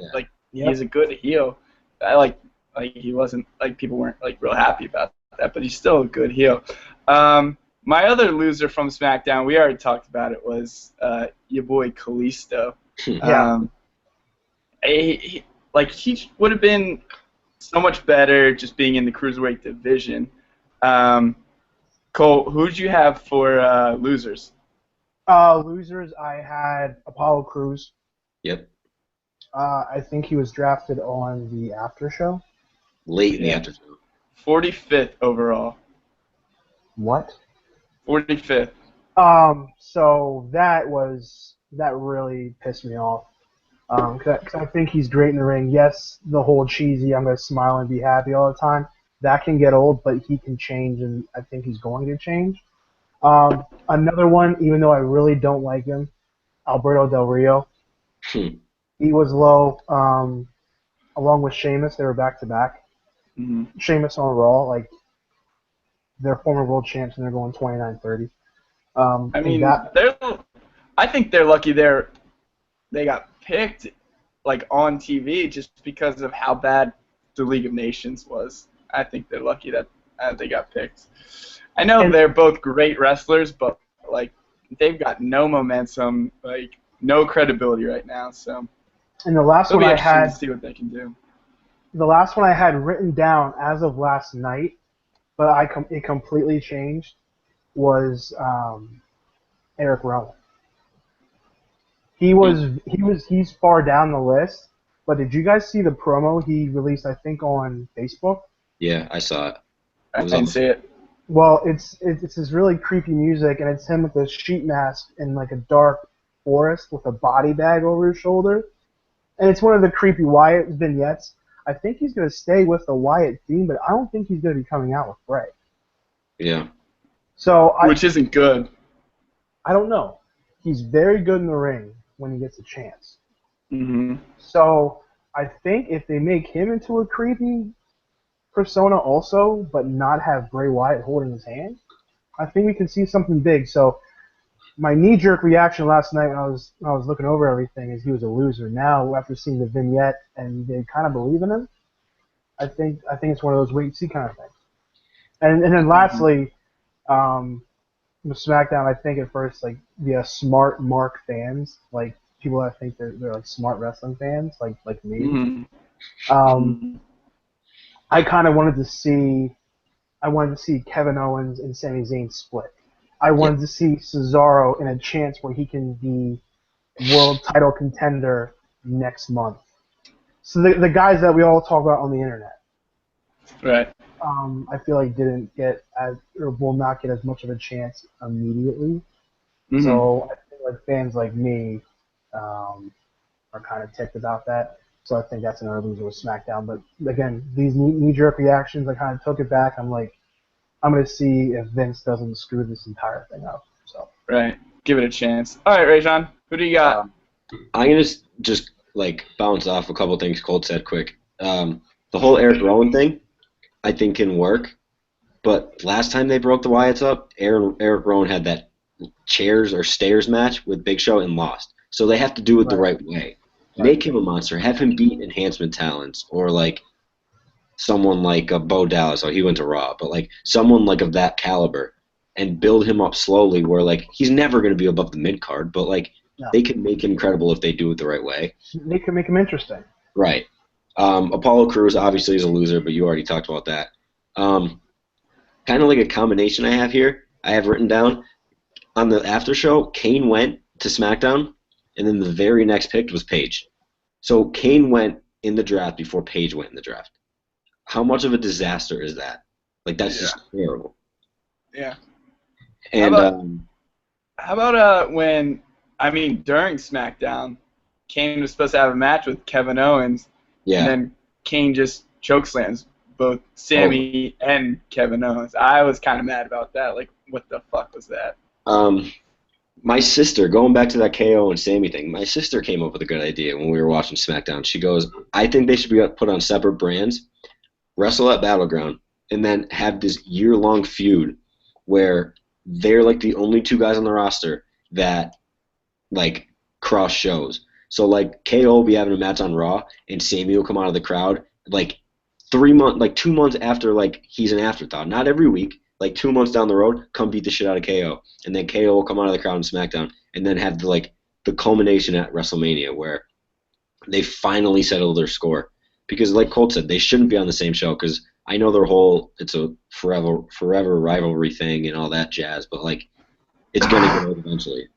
Yeah. He's a good heel. He wasn't, people weren't, real happy about that, but he's still a good heel. My other loser from SmackDown, we already talked about it, was your boy Kalisto. Yeah. He would have been so much better just being in the Cruiserweight division. Cole, who'd you have for losers? Losers, I had Apollo Crews. Yep. I think he was drafted on the after show. Late in the after show. 45th overall. What? 45th. So that really pissed me off. Cause I think he's great in the ring. Yes, the whole cheesy, I'm going to smile and be happy all the time, that can get old, but he can change, and I think he's going to change. Another one, even though I really don't like him, Alberto Del Rio. He was low, along with Sheamus. They were back-to-back. Mm-hmm. Sheamus on Raw, they're former world champs, and they're going 29-30. I think they're lucky they got picked on TV just because of how bad the League of Nations was. I think they're lucky that they got picked. I know they're both great wrestlers, but they've got no momentum, no credibility right now. So. And the last one I had to see what they can do. The last one I had written down as of last night, but it completely changed, was Eric Rowan. He's far down the list, but did you guys see the promo he released, I think, on Facebook? Yeah, I saw it. I didn't see it. Well, it's this really creepy music, and it's him with a sheet mask in a dark forest with a body bag over his shoulder. And it's one of the creepy Wyatt vignettes. I think he's going to stay with the Wyatt theme, but I don't think he's going to be coming out with Bray. Yeah. Which isn't good. I don't know. He's very good in the ring when he gets a chance. Mm-hmm. So I think if they make him into a creepy persona also, but not have Bray Wyatt holding his hand, I think we can see something big. So my knee-jerk reaction last night when I was looking over everything is he was a loser. Now, after seeing the vignette and they kind of believe in him, I think it's one of those wait-and-see kind of things. And then lastly, with SmackDown, I think at first, like, the smart Mark fans, like people that think they're like smart wrestling fans, like me. I kind of wanted to see Kevin Owens and Sami Zayn split. I wanted to see Cesaro in a chance where he can be world title contender next month. So the guys that we all talk about on the internet. Right. I feel like didn't get or will not get as much of a chance immediately. Mm-hmm. So I feel like fans like me are kind of ticked about that. So I think that's another loser with SmackDown. But again, these knee-jerk reactions, I kind of took it back. I'm like, I'm going to see if Vince doesn't screw this entire thing up. So. Right. Give it a chance. All right, Rajon, who do you got? I'm going to just like bounce off a couple things Colt said quick. The whole Eric Rowan thing, I think can work. But last time they broke the Wyatts up, Eric Rowan had that chairs or stairs match with Big Show and lost. So they have to do it the right way. Make him a monster. Have him beat enhancement talents or like someone like Bo Dallas. Oh, he went to Raw, but like someone like of that caliber, and build him up slowly. Where like he's never going to be above the mid card, but like they can make him credible if they do it the right way. They can make him interesting. Right. Apollo Crews obviously is a loser, but you already talked about that. Kind of like a combination I have here. I have written down on the after show. Kane went to SmackDown. And then the very next pick was Paige. So Kane went in the draft before Paige went in the draft. How much of a disaster is that? Like, that's just terrible. Yeah. And how about during SmackDown, Kane was supposed to have a match with Kevin Owens, and then Kane just chokeslams both Sammy and Kevin Owens. I was kind of mad about that. Like, what the fuck was that? My sister, going back to that KO and Sammy thing, my sister came up with a good idea when we were watching SmackDown. She goes, I think they should be put on separate brands, wrestle at Battleground, and then have this year-long feud where they're like the only two guys on the roster that like cross shows. So like KO will be having a match on Raw, and Sammy will come out of the crowd like 2 months after like he's an afterthought. Not every week. Like 2 months down the road, come beat the shit out of KO. And then KO will come out of the crowd in SmackDown and then have the culmination at WrestleMania where they finally settle their score. Because like Colt said, they shouldn't be on the same show because I know their whole, it's a forever rivalry thing and all that jazz, but like it's going to get old eventually.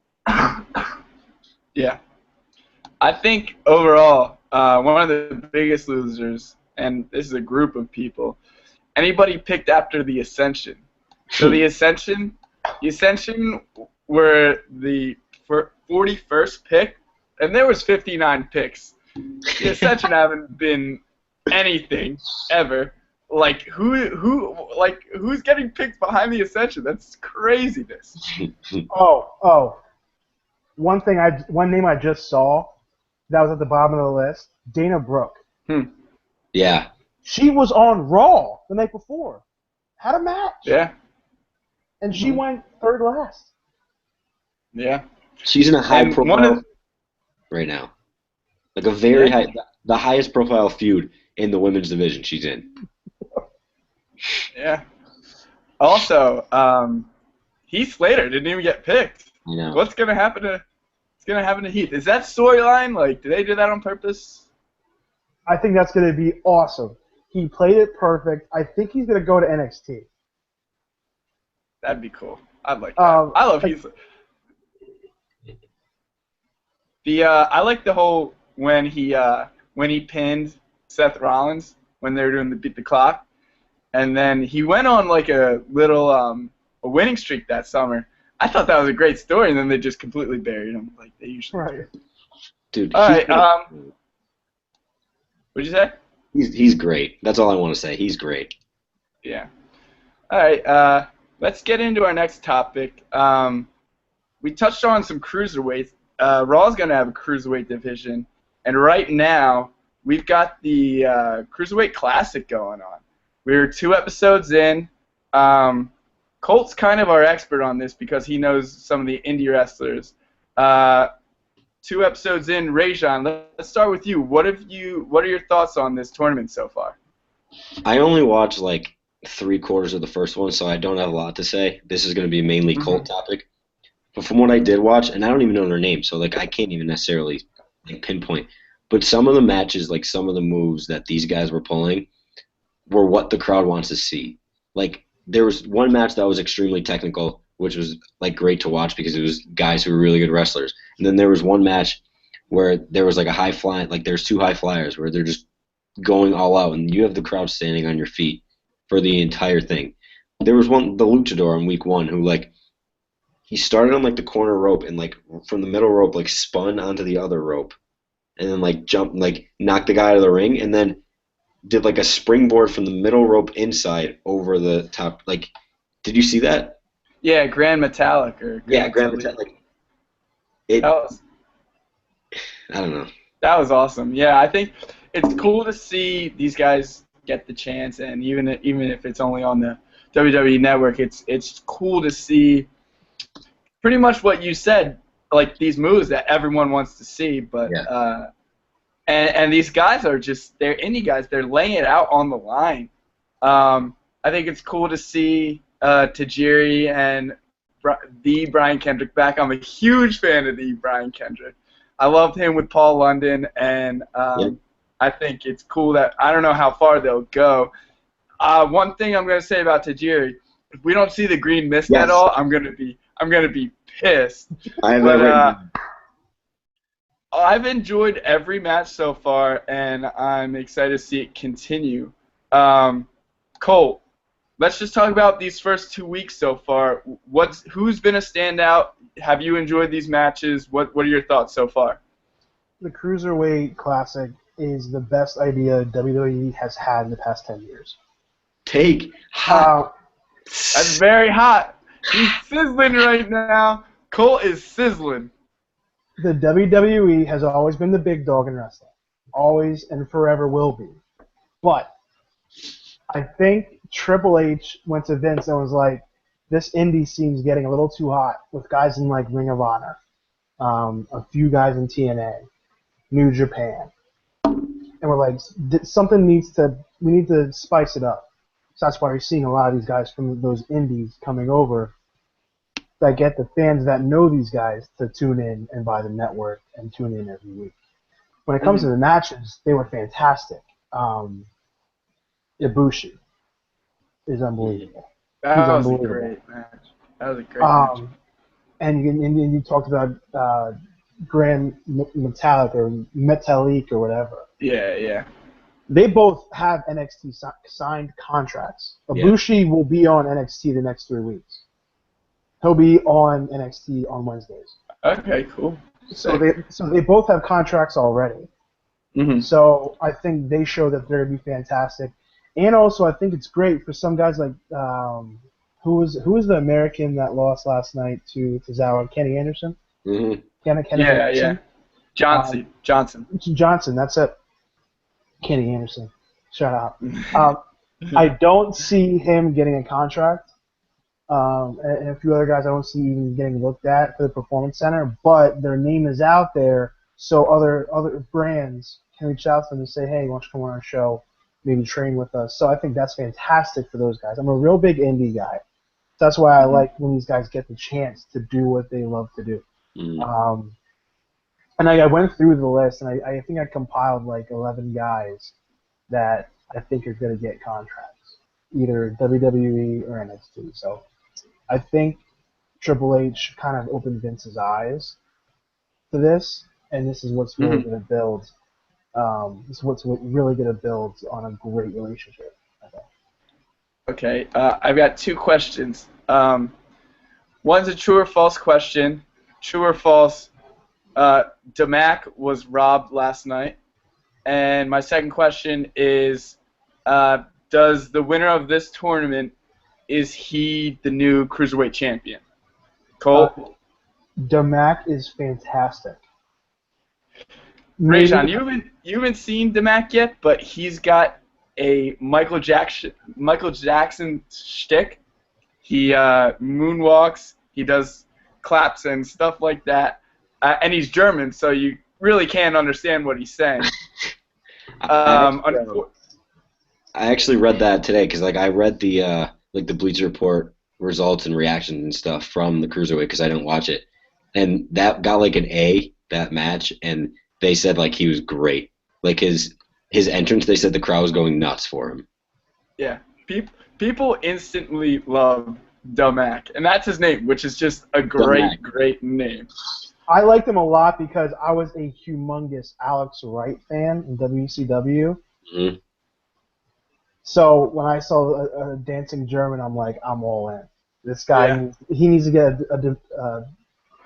Yeah. I think overall, one of the biggest losers, and this is a group of people, anybody picked after the Ascension. So the Ascension were the 41st pick, and there was 59 picks. The Ascension haven't been anything ever. Like who's getting picked behind the Ascension? That's craziness. One name I just saw that was at the bottom of the list, Dana Brooke. Yeah. She was on Raw the night before. Had a match. Yeah. And she went third last. Yeah. She's in a high profile right now. Like a very high, the highest profile feud in the women's division she's in. Yeah. Also, Heath Slater didn't even get picked. I know. What's gonna happen to Heath? Is that storyline? Like, did they do that on purpose? I think that's gonna be awesome. He played it perfect. I think he's gonna go to NXT. That'd be cool. I'd like that. I love Heath. I like the whole when he pinned Seth Rollins when they were doing the beat the clock, and then he went on like a little a winning streak that summer. I thought that was a great story, and then they just completely buried him like they usually do. Dude. All right. What'd you say? He's great. That's all I want to say. He's great. Yeah. All right. Let's get into our next topic. We touched on some cruiserweights. Raw's going to have a cruiserweight division, and right now we've got the Cruiserweight Classic going on. We're 2 episodes in. Colt's kind of our expert on this because he knows some of the indie wrestlers. 2 episodes in, Rajon, let's start with you. What are your thoughts on this tournament so far? I only watched like 3/4 of the first one, so I don't have a lot to say. This is going to be mainly Colt topic. But from what I did watch, and I don't even know their names, so like I can't even necessarily pinpoint. But some of the matches, like some of the moves that these guys were pulling, were what the crowd wants to see. Like there was one match that was extremely technical, which was like great to watch because it was guys who were really good wrestlers. And then there was one match where there was like a high flying, like there's 2 high flyers where they're just going all out, and you have the crowd standing on your feet for the entire thing. There was one, the Luchador in week 1, who like he started on like the corner rope and like from the middle rope like spun onto the other rope, and then like jumped, like knocked the guy out of the ring, and then did like a springboard from the middle rope inside over the top. Like, did you see that? Yeah, Grand Metallic Grand Metallic. I don't know. That was awesome. Yeah, I think it's cool to see these guys get the chance, and even if it's only on the WWE Network, it's cool to see pretty much what you said, like these moves that everyone wants to see. But and these guys are they're indie guys. They're laying it out on the line. I think it's cool to see Tajiri and the Brian Kendrick back. I'm a huge fan of the Brian Kendrick. I loved him with Paul London, and I think it's cool that I don't know how far they'll go. One thing I'm going to say about Tajiri, if we don't see the green mist at all, I'm gonna be pissed. I've enjoyed every match so far, and I'm excited to see it continue. Colt, let's just talk about these first 2 weeks so far. Who's been a standout? Have you enjoyed these matches? What are your thoughts so far? The Cruiserweight Classic is the best idea WWE has had in the past 10 years. Take hot. That's very hot. He's sizzling right now. Colt is sizzling. The WWE has always been the big dog in wrestling. Always and forever will be. But I think Triple H went to Vince and was like, this indie scene's getting a little too hot with guys in like Ring of Honor, a few guys in TNA, New Japan. And we're like, we need to spice it up. So that's why you're seeing a lot of these guys from those indies coming over that get the fans that know these guys to tune in and buy the network and tune in every week. When it comes to the matches, they were fantastic. Ibushi is unbelievable. That was a great match. Match. And you talked about Grand Metallic or Metalik or whatever. Yeah. They both have NXT signed contracts. Ibushi will be on NXT the next 3 weeks. He'll be on NXT on Wednesdays. Okay, cool. So they both have contracts already. Mm-hmm. So I think they show that they're going to be fantastic. And also I think it's great for some guys like who was the American that lost last night to Tozawa? Kenny Anderson? Mm-hmm. Kenny Anderson? Johnson, that's it. Kenny Anderson. Shout out. I don't see him getting a contract. And a few other guys I don't see even getting looked at for the Performance Center, but their name is out there, so other brands can reach out to them and say, hey, why don't you come on our show, maybe train with us. So I think that's fantastic for those guys. I'm a real big indie guy. That's why I like when these guys get the chance to do what they love to do. Mm-hmm. And I went through the list, and I think I compiled like 11 guys that I think are going to get contracts, either WWE or NXT. So I think Triple H kind of opened Vince's eyes to this, and this is what's really going to build. This is what's really going to build on a great relationship, I think. Okay, I've got 2 questions. One's a true or false question. True or false, Damac was robbed last night. And my second question is, does the winner of this tournament, is he the new Cruiserweight champion? Colt? Damac is fantastic. Rajon, you haven't seen Damac yet, but he's got a Michael Jackson shtick. He moonwalks. He does claps and stuff like that. And he's German, so you really can't understand what he's saying. I actually read that today because I read the the Bleacher Report results and reactions and stuff from the Cruiserweight because I didn't watch it, and that got an A, that match, and they said he was great. His entrance, they said the crowd was going nuts for him. Yeah, people instantly love Domac, and that's his name, which is just a great name. I liked him a lot because I was a humongous Alex Wright fan in WCW. Mm-hmm. So when I saw a dancing German, I'm like, I'm all in. This guy, he needs to get a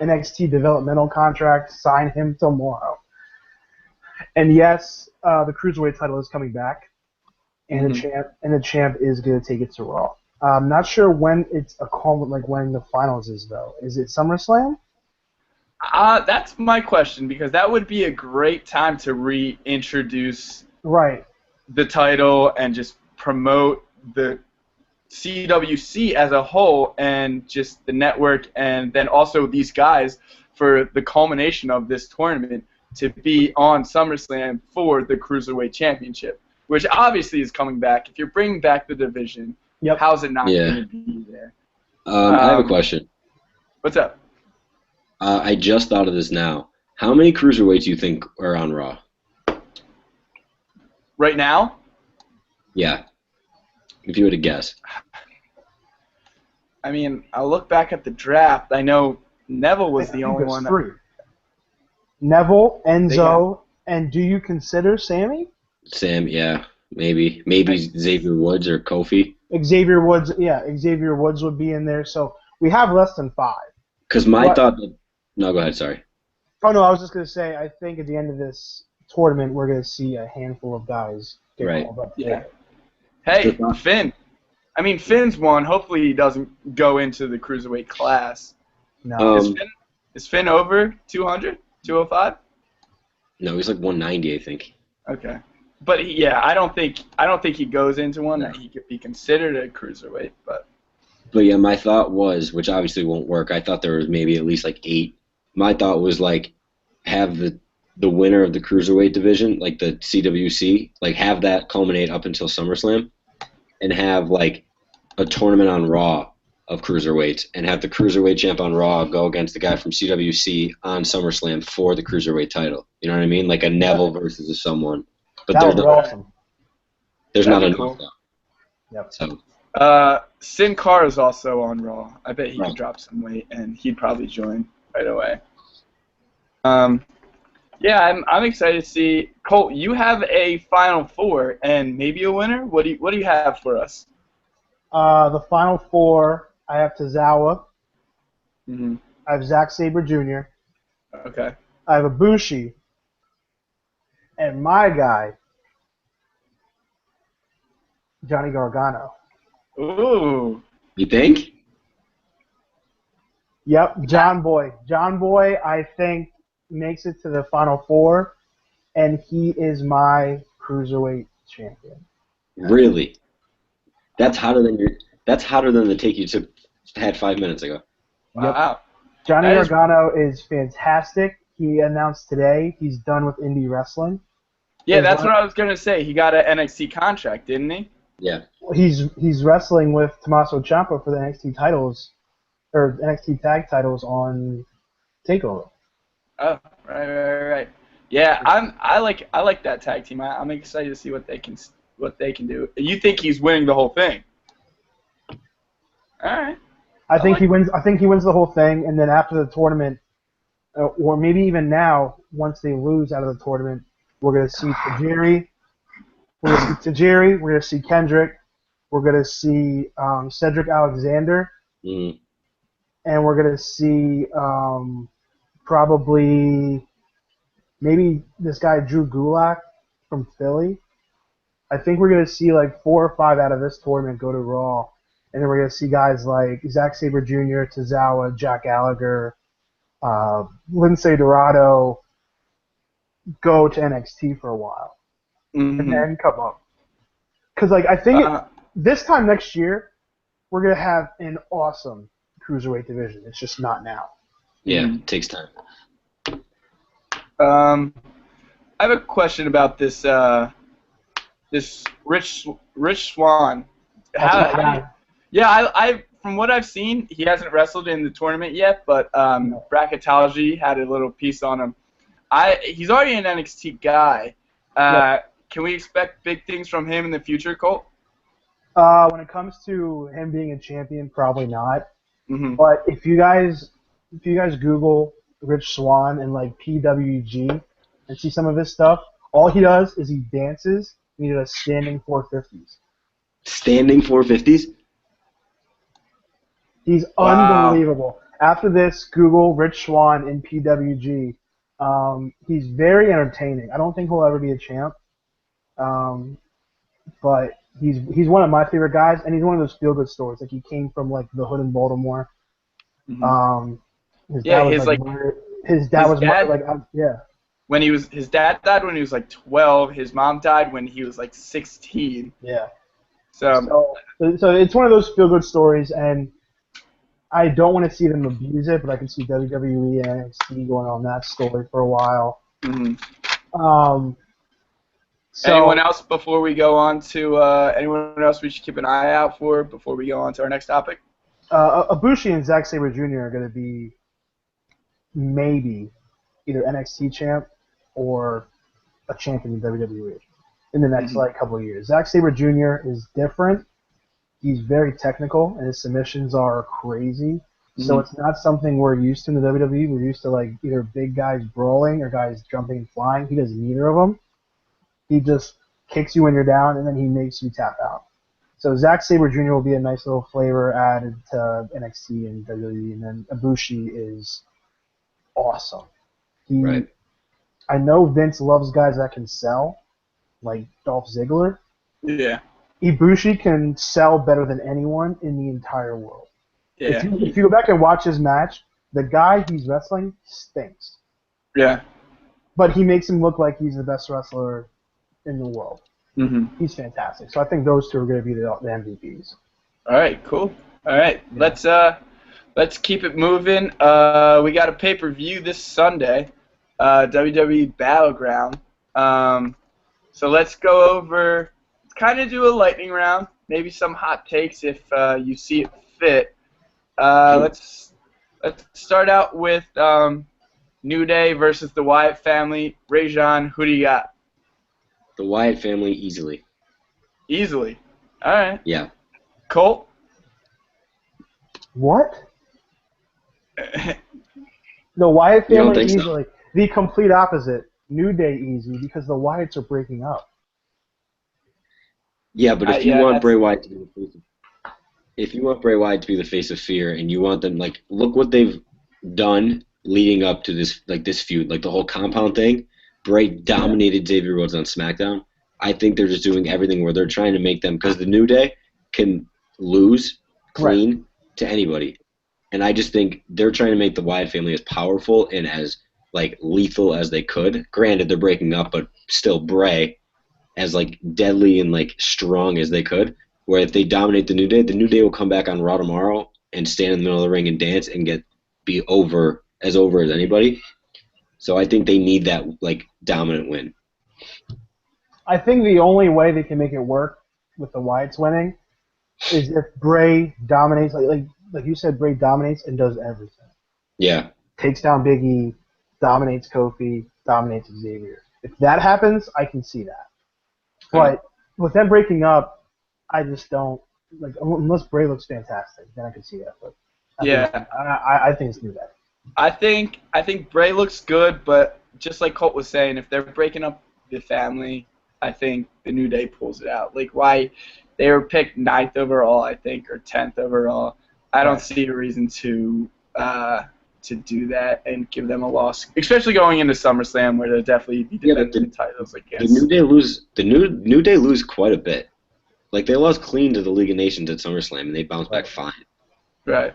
NXT developmental contract. Sign him tomorrow. And yes, the Cruiserweight title is coming back, and the champ is going to take it to Raw. I'm not sure when it's when the finals is though. Is it SummerSlam? That's my question because that would be a great time to reintroduce the title and just promote the CWC as a whole and just the network and then also these guys for the culmination of this tournament to be on SummerSlam for the Cruiserweight Championship, which obviously is coming back. If you're bringing back the division, how's it not going to be there? I have a question. What's up? I just thought of this now. How many Cruiserweights do you think are on Raw? Right now? Yeah. If you were to guess. I mean, I'll look back at the draft. I know Neville was the only one. Three. Neville, Enzo, and do you consider Sammy? Sam, yeah. Maybe Xavier Woods or Kofi. Xavier Woods would be in there. So we have less than 5. Because my thought... No, go ahead, sorry. Oh, no, I was just going to say, I think at the end of this tournament, we're going to see a handful of guys get called up. Yeah. Hey, Finn. I mean, Finn's one. Hopefully he doesn't go into the Cruiserweight class. No. Is Finn over 200? 205? No, he's 190, I think. Okay. But I don't think he goes into one that he could be considered a Cruiserweight, but yeah, my thought was, which obviously won't work, I thought there was maybe at least 8. My thought was have the winner of the Cruiserweight division, the CWC, have that culminate up until SummerSlam, and have a tournament on Raw of Cruiserweights, and have the Cruiserweight champ on Raw go against the guy from CWC on SummerSlam for the Cruiserweight title. You know what I mean? A Neville versus someone. But that would be awesome. There's not enough. Cool. Yep. So. Sin Cara is also on Raw. I bet he could drop some weight, and he'd probably join right away. I'm excited to see Colt. You have a Final Four and maybe a winner. What do you have for us? The Final Four. I have Tozawa. Mm-hmm. I have Zack Sabre Jr. Okay. I have Ibushi. And my guy, Johnny Gargano. Ooh. You think? Yep, John Boy. John Boy, I think, makes it to the Final Four, and he is my Cruiserweight champion. Really? That's hotter than the take you had 5 minutes ago. Wow. Yep. Johnny Gargano is fantastic. He announced today he's done with indie wrestling. Yeah, that's what I was going to say. He got an NXT contract, didn't he? Yeah. He's wrestling with Tommaso Ciampa for the NXT titles, or NXT tag titles on TakeOver. Oh, right. Yeah, I like that tag team. I'm excited to see what they can do. You think he's winning the whole thing? All right. I think he wins the whole thing, and then after the tournament, or maybe even now, once they lose out of the tournament, we're gonna see Tajiri. We're gonna see Kendrick. We're gonna see Cedric Alexander, and we're gonna see probably maybe this guy Drew Gulak from Philly. I think we're gonna see 4 or 5 out of this tournament go to Raw, and then we're gonna see guys like Zack Sabre Jr., Tozawa, Jack Gallagher, Lindsay Dorado go to NXT for a while, and then come up. Because like I think this time next year we're gonna have an awesome cruiserweight division. It's just not now. Yeah, it takes time. I have a question about this this Rich Swann. I from what I've seen, he hasn't wrestled in the tournament yet, but Bracketology had a little piece on him. He's already an NXT guy. Can we expect big things from him in the future, Colt? When it comes to him being a champion, probably not. Mm-hmm. But if you guys Google Rich Swann and like PWG and see some of his stuff, all he does is he dances and he does standing 450s. Standing 450s? He's unbelievable. After this, Google Rich Swann in PWG. He's very entertaining. I don't think he'll ever be a champ, but he's one of my favorite guys, and he's one of those feel-good stories. Like he came from like the hood in Baltimore. Mm-hmm. His dad was When his dad died when he was like 12. His mom died when he was like 16. Yeah. So it's one of those feel-good stories, and I don't want to see them abuse it, but I can see WWE and NXT going on that story for a while. Mm-hmm. Anyone else before we go on to anyone else we should keep an eye out for before we go on to our next topic? Ibushi and Zack Sabre Jr. are going to be maybe either NXT champ or a champion in WWE in the next couple of years. Zack Sabre Jr. is different. He's very technical, and his submissions are crazy. So it's not something we're used to in the WWE. We're used to like either big guys brawling or guys jumping and flying. He does neither of them. He just kicks you when you're down, and then he makes you tap out. So Zack Sabre Jr. will be a nice little flavor added to NXT and WWE, and then Ibushi is awesome. I know Vince loves guys that can sell, like Dolph Ziggler. Yeah. Ibushi can sell better than anyone in the entire world. Yeah. If you go back and watch his match, the guy he's wrestling stinks. Yeah. But he makes him look like he's the best wrestler in the world. Mm-hmm. He's fantastic. So I think those two are going to be the MVPs. All right, cool. All right, let's keep it moving. We got a pay-per-view this Sunday, WWE Battleground. So let's go over, kind of do a lightning round, maybe some hot takes if you see it fit. Let's start out with New Day versus the Wyatt family. Rajon, who do you got? The Wyatt family easily. Easily. All right. Yeah. Colt? What? The Wyatt family easily. So? The complete opposite. New Day easy because the Wyatts are breaking up. Yeah, but if you want Bray Wyatt to be the face of fear, and you want them like look what they've done leading up to this feud, like the whole compound thing. Bray dominated Xavier Woods on SmackDown. I think they're just doing everything where they're trying to make them, because the New Day can lose clean to anybody. And I just think they're trying to make the Wyatt family as powerful and as like lethal as they could. Granted, they're breaking up, but still Bray as like deadly and like strong as they could. Where if they dominate the New Day will come back on Raw tomorrow and stand in the middle of the ring and dance and be over as anybody. So I think they need that like dominant win. I think the only way they can make it work with the Wyatts winning is if Bray dominates, like you said, Bray dominates and does everything. Yeah. Takes down Big E, dominates Kofi, dominates Xavier. If that happens, I can see that. But with them breaking up, I just don't like unless Bray looks fantastic, then I can see that. But I think it's New Day. I think Bray looks good, but just like Colt was saying, if they're breaking up the family, I think the New Day pulls it out. Like why they were picked 9th overall, I think, or 10th overall. I don't see a reason to do that and give them a loss, especially going into SummerSlam where they'll definitely be defending the titles. I guess the New Day lose quite a bit. Like they lost clean to the League of Nations at SummerSlam and they bounced back fine. Right.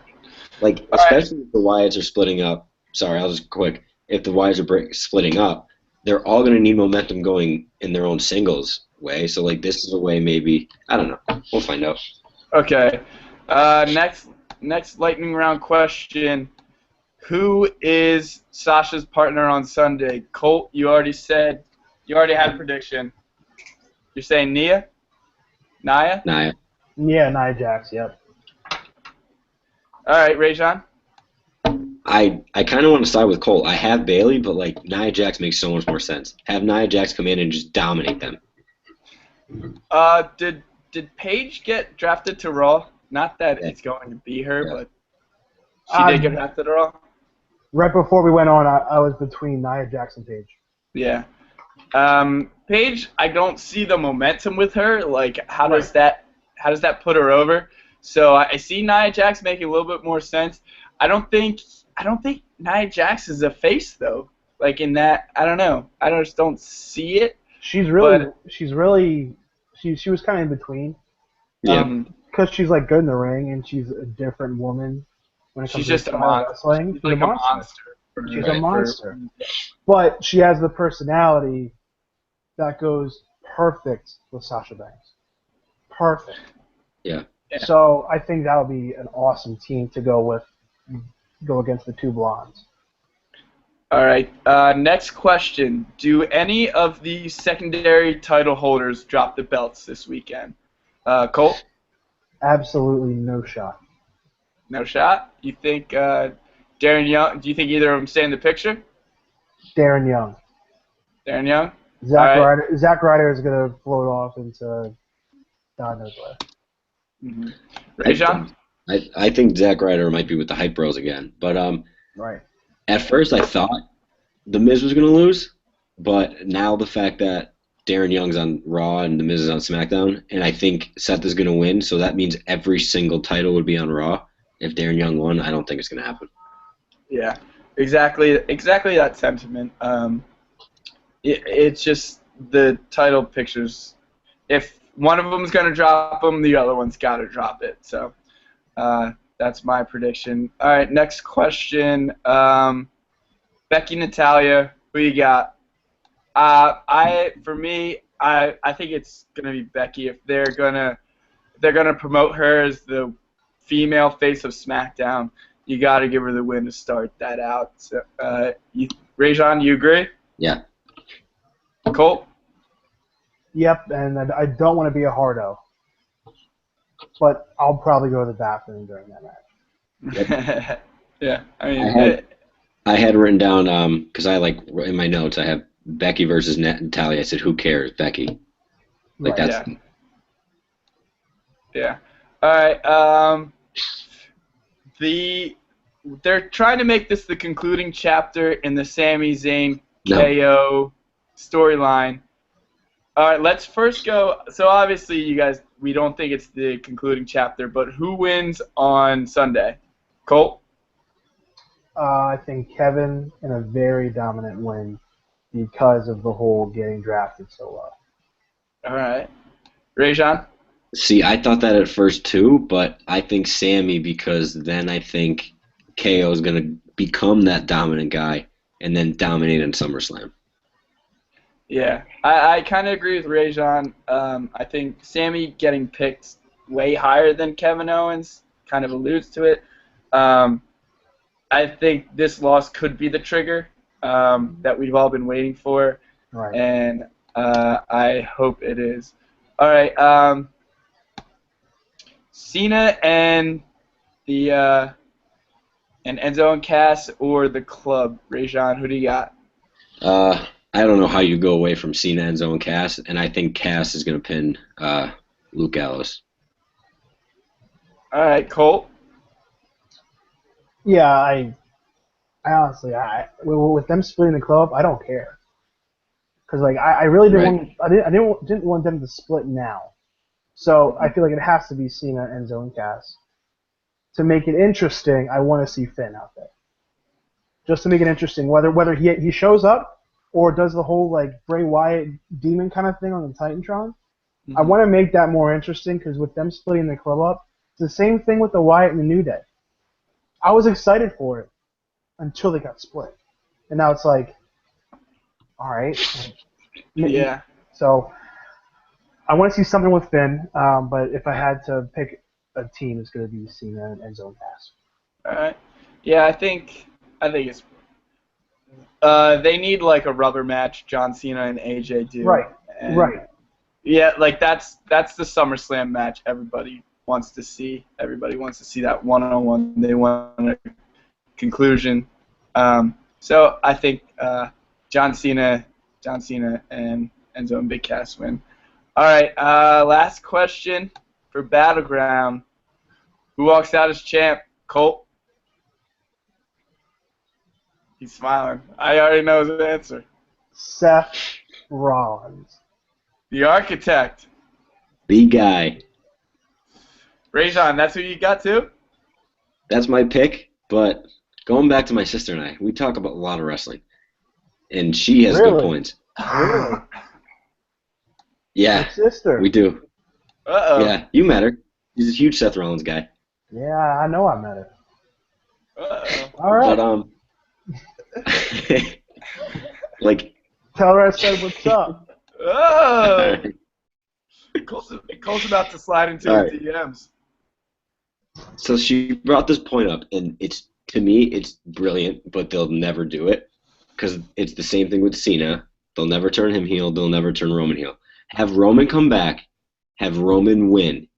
Like especially if the Wyatts are splitting up. Sorry, I'll just quick. If the Wyatts are splitting up, they're all going to need momentum going in their own singles way. So like this is a way maybe, I don't know. We'll find out. Okay. Next lightning round question. Who is Sasha's partner on Sunday? Colt, you already had a prediction. You're saying Nia? Nia? Nia. Yeah, Nia Jax, yep. All right, Rajon? I kind of want to side with Colt. I have Bailey, but like Nia Jax makes so much more sense. Have Nia Jax come in and just dominate them. Did Paige get drafted to Raw? Not that it's going to be her, but she did get drafted to Raw. Right before we went on, I was between Nia Jax and Paige. Yeah. Paige, I don't see the momentum with her. Like, how does that put her over? So I see Nia Jax making a little bit more sense. I don't think Nia Jax is a face though. Like in that, I don't know. I just don't see it. She was kind of in between. Yeah. Because she's like good in the ring and she's a different woman when it comes she's just to a monster. wrestling. She's like a monster. She's a monster. But she has the personality that goes perfect with Sasha Banks. Perfect. Yeah. So I think that'll be an awesome team to go against the two blondes. All right. Next question. Do any of the secondary title holders drop the belts this weekend? Colt? Absolutely no shot. No shot? You think Darren Young, do you think either of them stay in the picture? Darren Young. Darren Young? Zack Ryder is going to float off into God knows where. Mm-hmm. Rajon? I think Zack Ryder might be with the Hype Bros again. But right. At first I thought The Miz was going to lose, but now the fact that Darren Young's on Raw and The Miz is on SmackDown, and I think Seth is going to win, so that means every single title would be on Raw. If Darren Young won, I don't think it's going to happen. Yeah, exactly that sentiment. It's just the title pictures. If one of them's going to drop them, the other one's got to drop it. So that's my prediction. All right, next question. Becky, Natalya, who you got? I think it's going to be Becky. If they're gonna promote her as the female face of SmackDown, you got to give her the win to start that out. So, Rajon, you agree? Yeah. Colt? Yep, and I don't want to be a hardo, but I'll probably go to the bathroom during that match. Yeah, I mean, I had written down because I like in my notes I have Becky versus Natalya. I said, "Who cares, Becky?" Like Right. that's yeah. All right. They're trying to make this the concluding chapter in the Sami Zayn KO storyline. All right, let's first go. So obviously, you guys, we don't think it's the concluding chapter, but who wins on Sunday? Colt? I think Kevin in a very dominant win because of the whole getting drafted so low. All right. Rajon? See, I thought that at first too, but I think Sammy because then I think KO is going to become that dominant guy and then dominate in SummerSlam. Yeah, I kind of agree with Rajon. I think Sammy getting picked way higher than Kevin Owens kind of alludes to it. I think this loss could be the trigger that we've all been waiting for, Right. and I hope it is. All right, Cena and and Enzo and Cass or the Club. Rajon, who do you got? I don't know how you go away from Cena, Enzo, and Cass, and I think Cass is going to pin Luke Gallows. All right, Colt. Yeah, I honestly, with them splitting the club, I don't care. Because like I really didn't didn't want them to split now. So I feel like it has to be Cena, Enzo, and Cass. To make it interesting, I want to see Finn out there. Just to make it interesting, whether he shows up or does the whole like Bray Wyatt demon kind of thing on the Titantron. Mm-hmm. I want to make that more interesting because with them splitting the club up, it's the same thing with the Wyatt and the New Day. I was excited for it until they got split. And now it's like, all right. Yeah. So I want to see something with Finn, but if I had to pick a team, it's going to be Cena and Enzo and Cass. All right. Yeah, I think it's. They need like a rubber match. John Cena and AJ do. Right. And Right. yeah, like that's the SummerSlam match everybody wants to see. Everybody wants to see that one-on-one. They want a conclusion. So I think John Cena and Enzo and Big Cass win. All right, last question for Battleground. Who walks out as champ? Colt? He's smiling. I already know his answer. Seth Rollins. The Architect. The guy. Rajon, that's who you got too? That's my pick, but going back to my sister and I, we talk about a lot of wrestling. And she has good points. Really? Yeah, My sister. we do. Uh-oh. Yeah, you met her. She's a huge Seth Rollins guy. Yeah, I know I met her. Uh-oh. All right. But, like... Tell her I said what's up. Oh! Cole's about to slide into All the right. DMs. So she brought this point up, and to me, it's brilliant, but they'll never do it because it's the same thing with Cena. They'll never turn him heel. They'll never turn Roman heel. Have Roman come back, have Roman win,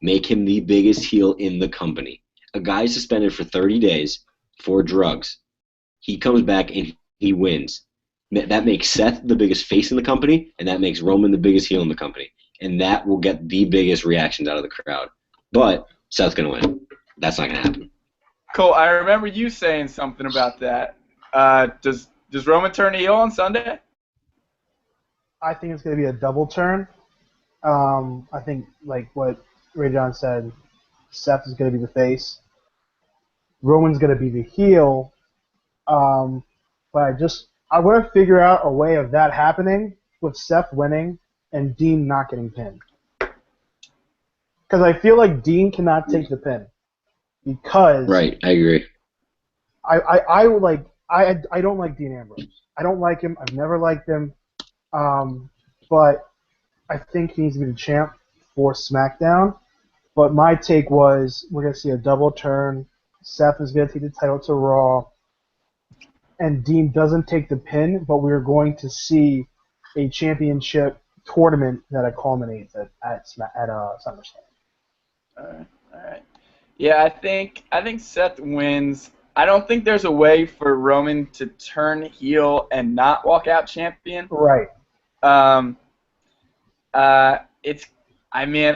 make him the biggest heel in the company. A guy suspended for 30 days for drugs. He comes back and he wins. That makes Seth the biggest face in the company, and that makes Roman the biggest heel in the company. And that will get the biggest reactions out of the crowd. But Seth's going to win. That's not going to happen. Cole, I remember you saying something about that. Does Roman turn heel on Sunday? I think it's going to be a double turn. I think, like what Rajon said, Seth is going to be the face. Roman's going to be the heel. But I want to figure out a way of that happening with Seth winning and Dean not getting pinned. Because I feel like Dean cannot take the pin. Because Right, I agree. I don't like Dean Ambrose. I don't like him. I've never liked him. But I think he needs to be the champ for SmackDown. But my take was we're going to see a double turn. Seth is going to take the title to Raw. And Dean doesn't take the pin, but we're going to see a championship tournament that culminates at SummerSlam. All right. Yeah, I think Seth wins. I don't think there's a way for Roman to turn heel and not walk out champion. Right. I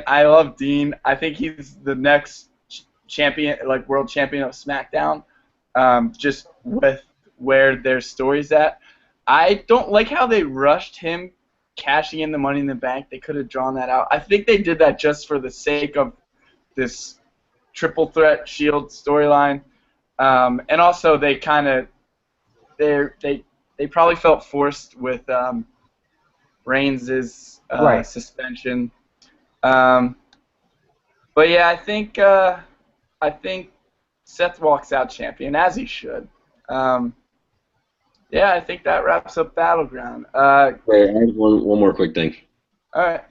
love Dean. I think he's the next champion, like world champion of SmackDown. Just with where their story's at. I don't like how they rushed him cashing in the Money in the Bank. They could have drawn that out. I think they did that just for the sake of this triple threat Shield storyline. And also they probably felt forced with Reigns' suspension. But yeah, I think Seth walks out champion, as he should. Yeah, I think that wraps up Battleground. Wait, I have one more quick thing. All right.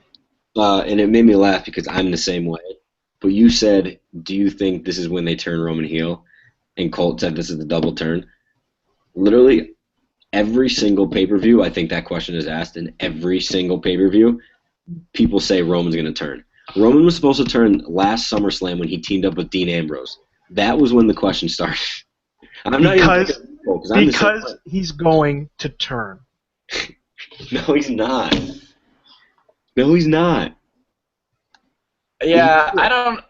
And it made me laugh because I'm the same way. But you said, do you think this is when they turn Roman heel? And Colt said this is the double turn. Literally, every single pay-per-view, I think that question is asked. And every single pay-per-view, people say Roman's going to turn. Roman was supposed to turn last SummerSlam when he teamed up with Dean Ambrose. That was when the question started. I'm not because he's going to turn. No, he's not. No, he's not. Yeah, I don't.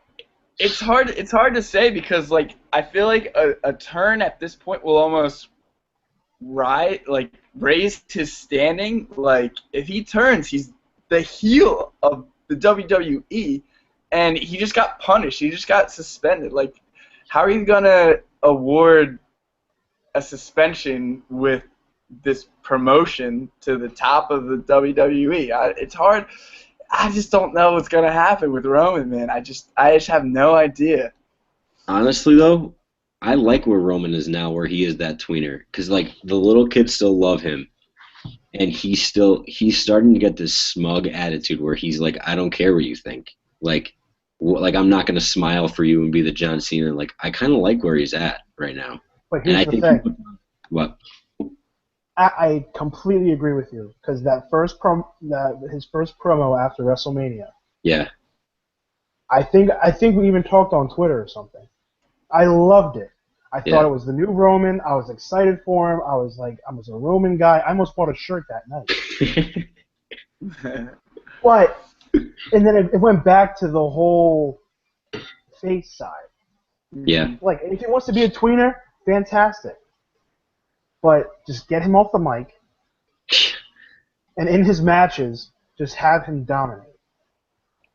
It's hard to say because like I feel like a turn at this point will almost raise his standing. Like if he turns, he's the heel of the WWE, and he just got punished. He just got suspended. Like, how are you gonna award a suspension with this promotion to the top of the WWE? It's hard. I just don't know what's gonna happen with Roman, man. I just have no idea. Honestly, though, I like where Roman is now, where he is that tweener, because like the little kids still love him, and he's starting to get this smug attitude where he's like, I don't care what you think. Like I'm not gonna smile for you and be the John Cena. Like I kind of like where he's at right now. But here's the thing. What? I completely agree with you because his first promo after WrestleMania. Yeah. I think we even talked on Twitter or something. I loved it. I thought it was the new Roman. I was excited for him. I was a Roman guy. I almost bought a shirt that night. But and then it went back to the whole face side. Yeah. Like if he wants to be a tweener, fantastic. But just get him off the mic, and in his matches, just have him dominate.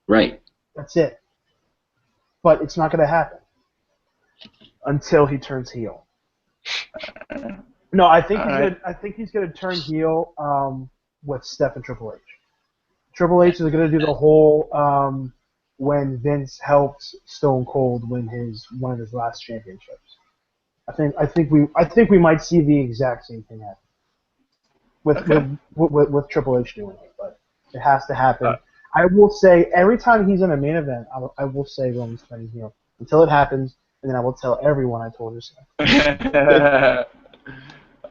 Right. That's it. But it's not going to happen until he turns heel. No, I think he's gonna turn heel with Steph and Triple H. Triple H is going to do the whole when Vince helped Stone Cold win one of his last championships. I think we might see the exact same thing happen with Triple H doing it, but it has to happen. I will say every time he's in a main event, I will say Roman's turning heel until it happens, and then I will tell everyone I told you so.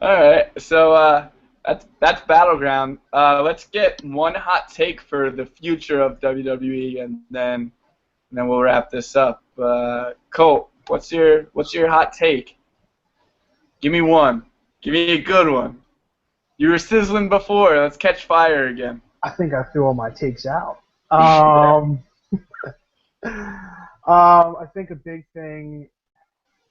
All right, so that's Battleground. Let's get one hot take for the future of WWE, and then we'll wrap this up. Colt, what's your hot take? Give me one. Give me a good one. You were sizzling before. Let's catch fire again. I think I threw all my takes out. I think a big thing,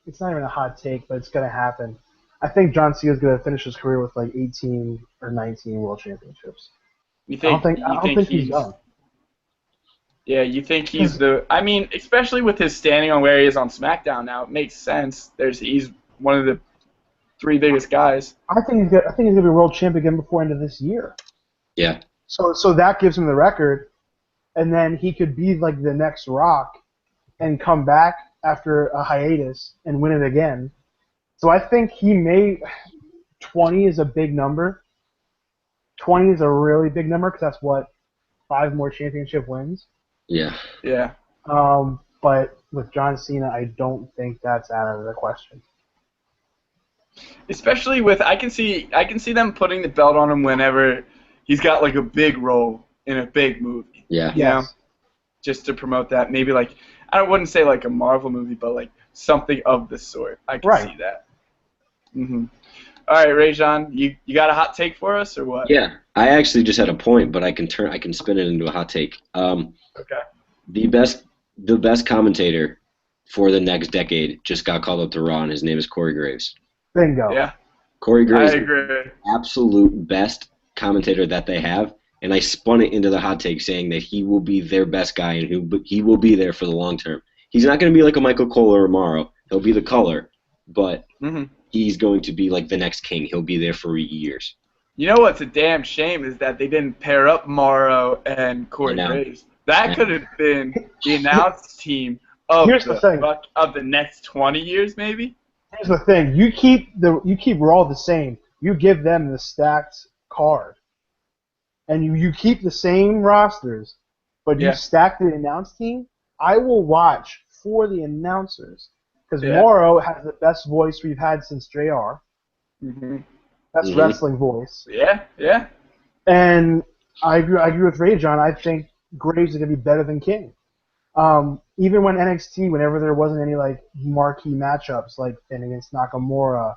it's not even a hot take, but it's going to happen. I think John Cena is going to finish his career with like 18 or 19 world championships. I don't think he's done. Yeah, you think he's especially with his standing on where he is on SmackDown now, it makes sense. He's one of the 3 biggest guys. I think he's going to be world champion again before end of this year. Yeah. So that gives him the record, and then he could be like the next Rock and come back after a hiatus and win it again. So I think 20 is a big number. 20 is a really big number because that's 5 more championship wins. Yeah. Yeah. But with John Cena, I don't think that's out of the question. Especially with I can see them putting the belt on him whenever he's got like a big role in a big movie. Yeah. You know? Just to promote that. Maybe like I wouldn't say like a Marvel movie, but like something of the sort. I can see that. Mm-hmm. All right, Rajon, you got a hot take for us or what? Yeah. I actually just had a point, but I can spin it into a hot take. Okay. The best commentator for the next decade just got called up to Raw, and his name is Corey Graves. Bingo. Yeah. Corey Graves I agree. is the absolute best commentator that they have, and I spun it into the hot take saying that he will be their best guy and he will be there for the long term. He's not going to be like a Michael Cole or a Morrow. He'll be the color, but he's going to be like the next king. He'll be there for years. You know what's a damn shame is that they didn't pair up Morrow and Corey Graves. That could have been the announced team of the next 20 years, maybe. Here's the thing: you keep Raw the same. You give them the stacked card, and you keep the same rosters, but you stack the announced team. I will watch for the announcers because Morrow has the best voice we've had since JR. Best wrestling voice. Yeah, yeah. And I agree with Rajon. I think Graves is gonna be better than King. Even when NXT, whenever there wasn't any like marquee matchups like Finn against Nakamura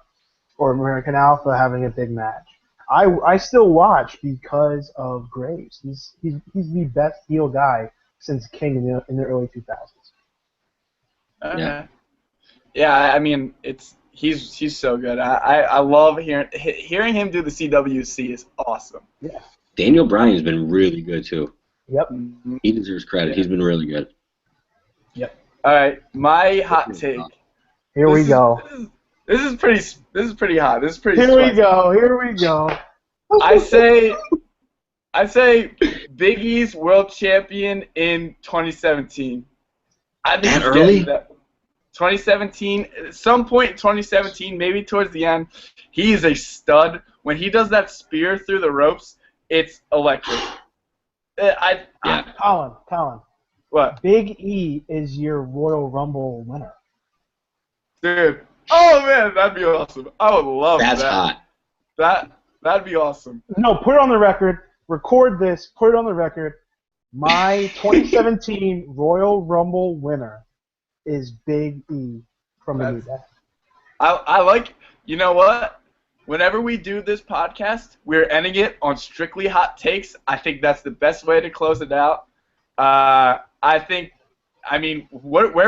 or American Alpha having a big match, I still watch because of Graves. He's the best heel guy since King in the early 2000s. Yeah. I mean he's so good. I love hearing him do the CWC is awesome. Yeah. Daniel Bryan's been really good too. Yep. He deserves credit. Yeah. He's been really good. Yep. All right, my hot take. Here we go. This is pretty hot. This is pretty. Here we go. I say Big E's world champion in 2017. I think that early? 2017, at some point in 2017, maybe towards the end, he is a stud when he does that spear through the ropes, it's electric. Colin. What? Big E is your Royal Rumble winner. Dude. Oh, man, that'd be awesome. I would love That's that. hot. That'd be awesome. No, put it on the record. Record this. Put it on the record. My 2017 Royal Rumble winner is Big E from the New Day. I like, you know what? Whenever we do this podcast, we're ending it on strictly hot takes. I think that's the best way to close it out. Where are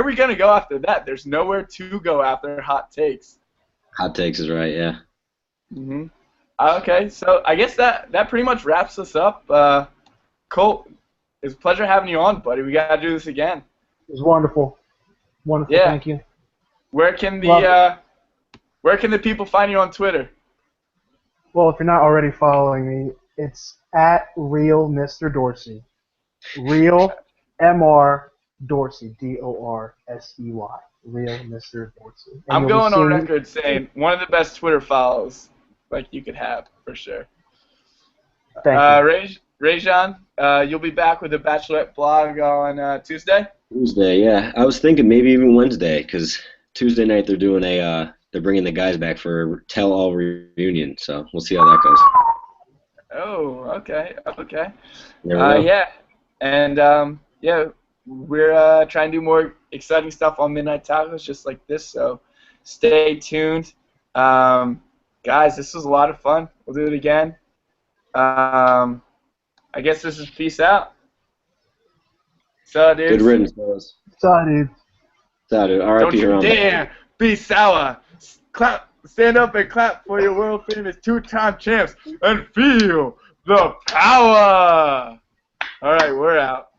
we going to go after that? There's nowhere to go after hot takes. Hot takes is right, yeah. Mm-hmm. Okay, so I guess that pretty much wraps us up. Colt, it's a pleasure having you on, buddy. We got to do this again. It was wonderful. Wonderful, yeah. Thank you. Where can the people find you on Twitter? Well, if you're not already following me, it's at Real Mr. Dorsey. Real Mr. Dorsey, Dorsey. Real Mr. Dorsey. And I'm going on record saying one of the best Twitter follows like you could have, for sure. Thank you. Rajon, you'll be back with the Bachelorette blog on Tuesday? Tuesday, yeah. I was thinking maybe even Wednesday, because Tuesday night they're doing they're bringing the guys back for a tell-all reunion, so we'll see how that goes. Oh, okay. Yeah. And, we're trying to do more exciting stuff on Midnight Tacos just like this, so stay tuned. Guys, this was a lot of fun. We'll do it again. I guess this is peace out. So, dude. Good riddance, fellas. Sorry, dude. R.I.P. Don't you dare be sour. Stand up and clap for your world famous two-time champs and feel the power. All right, we're out.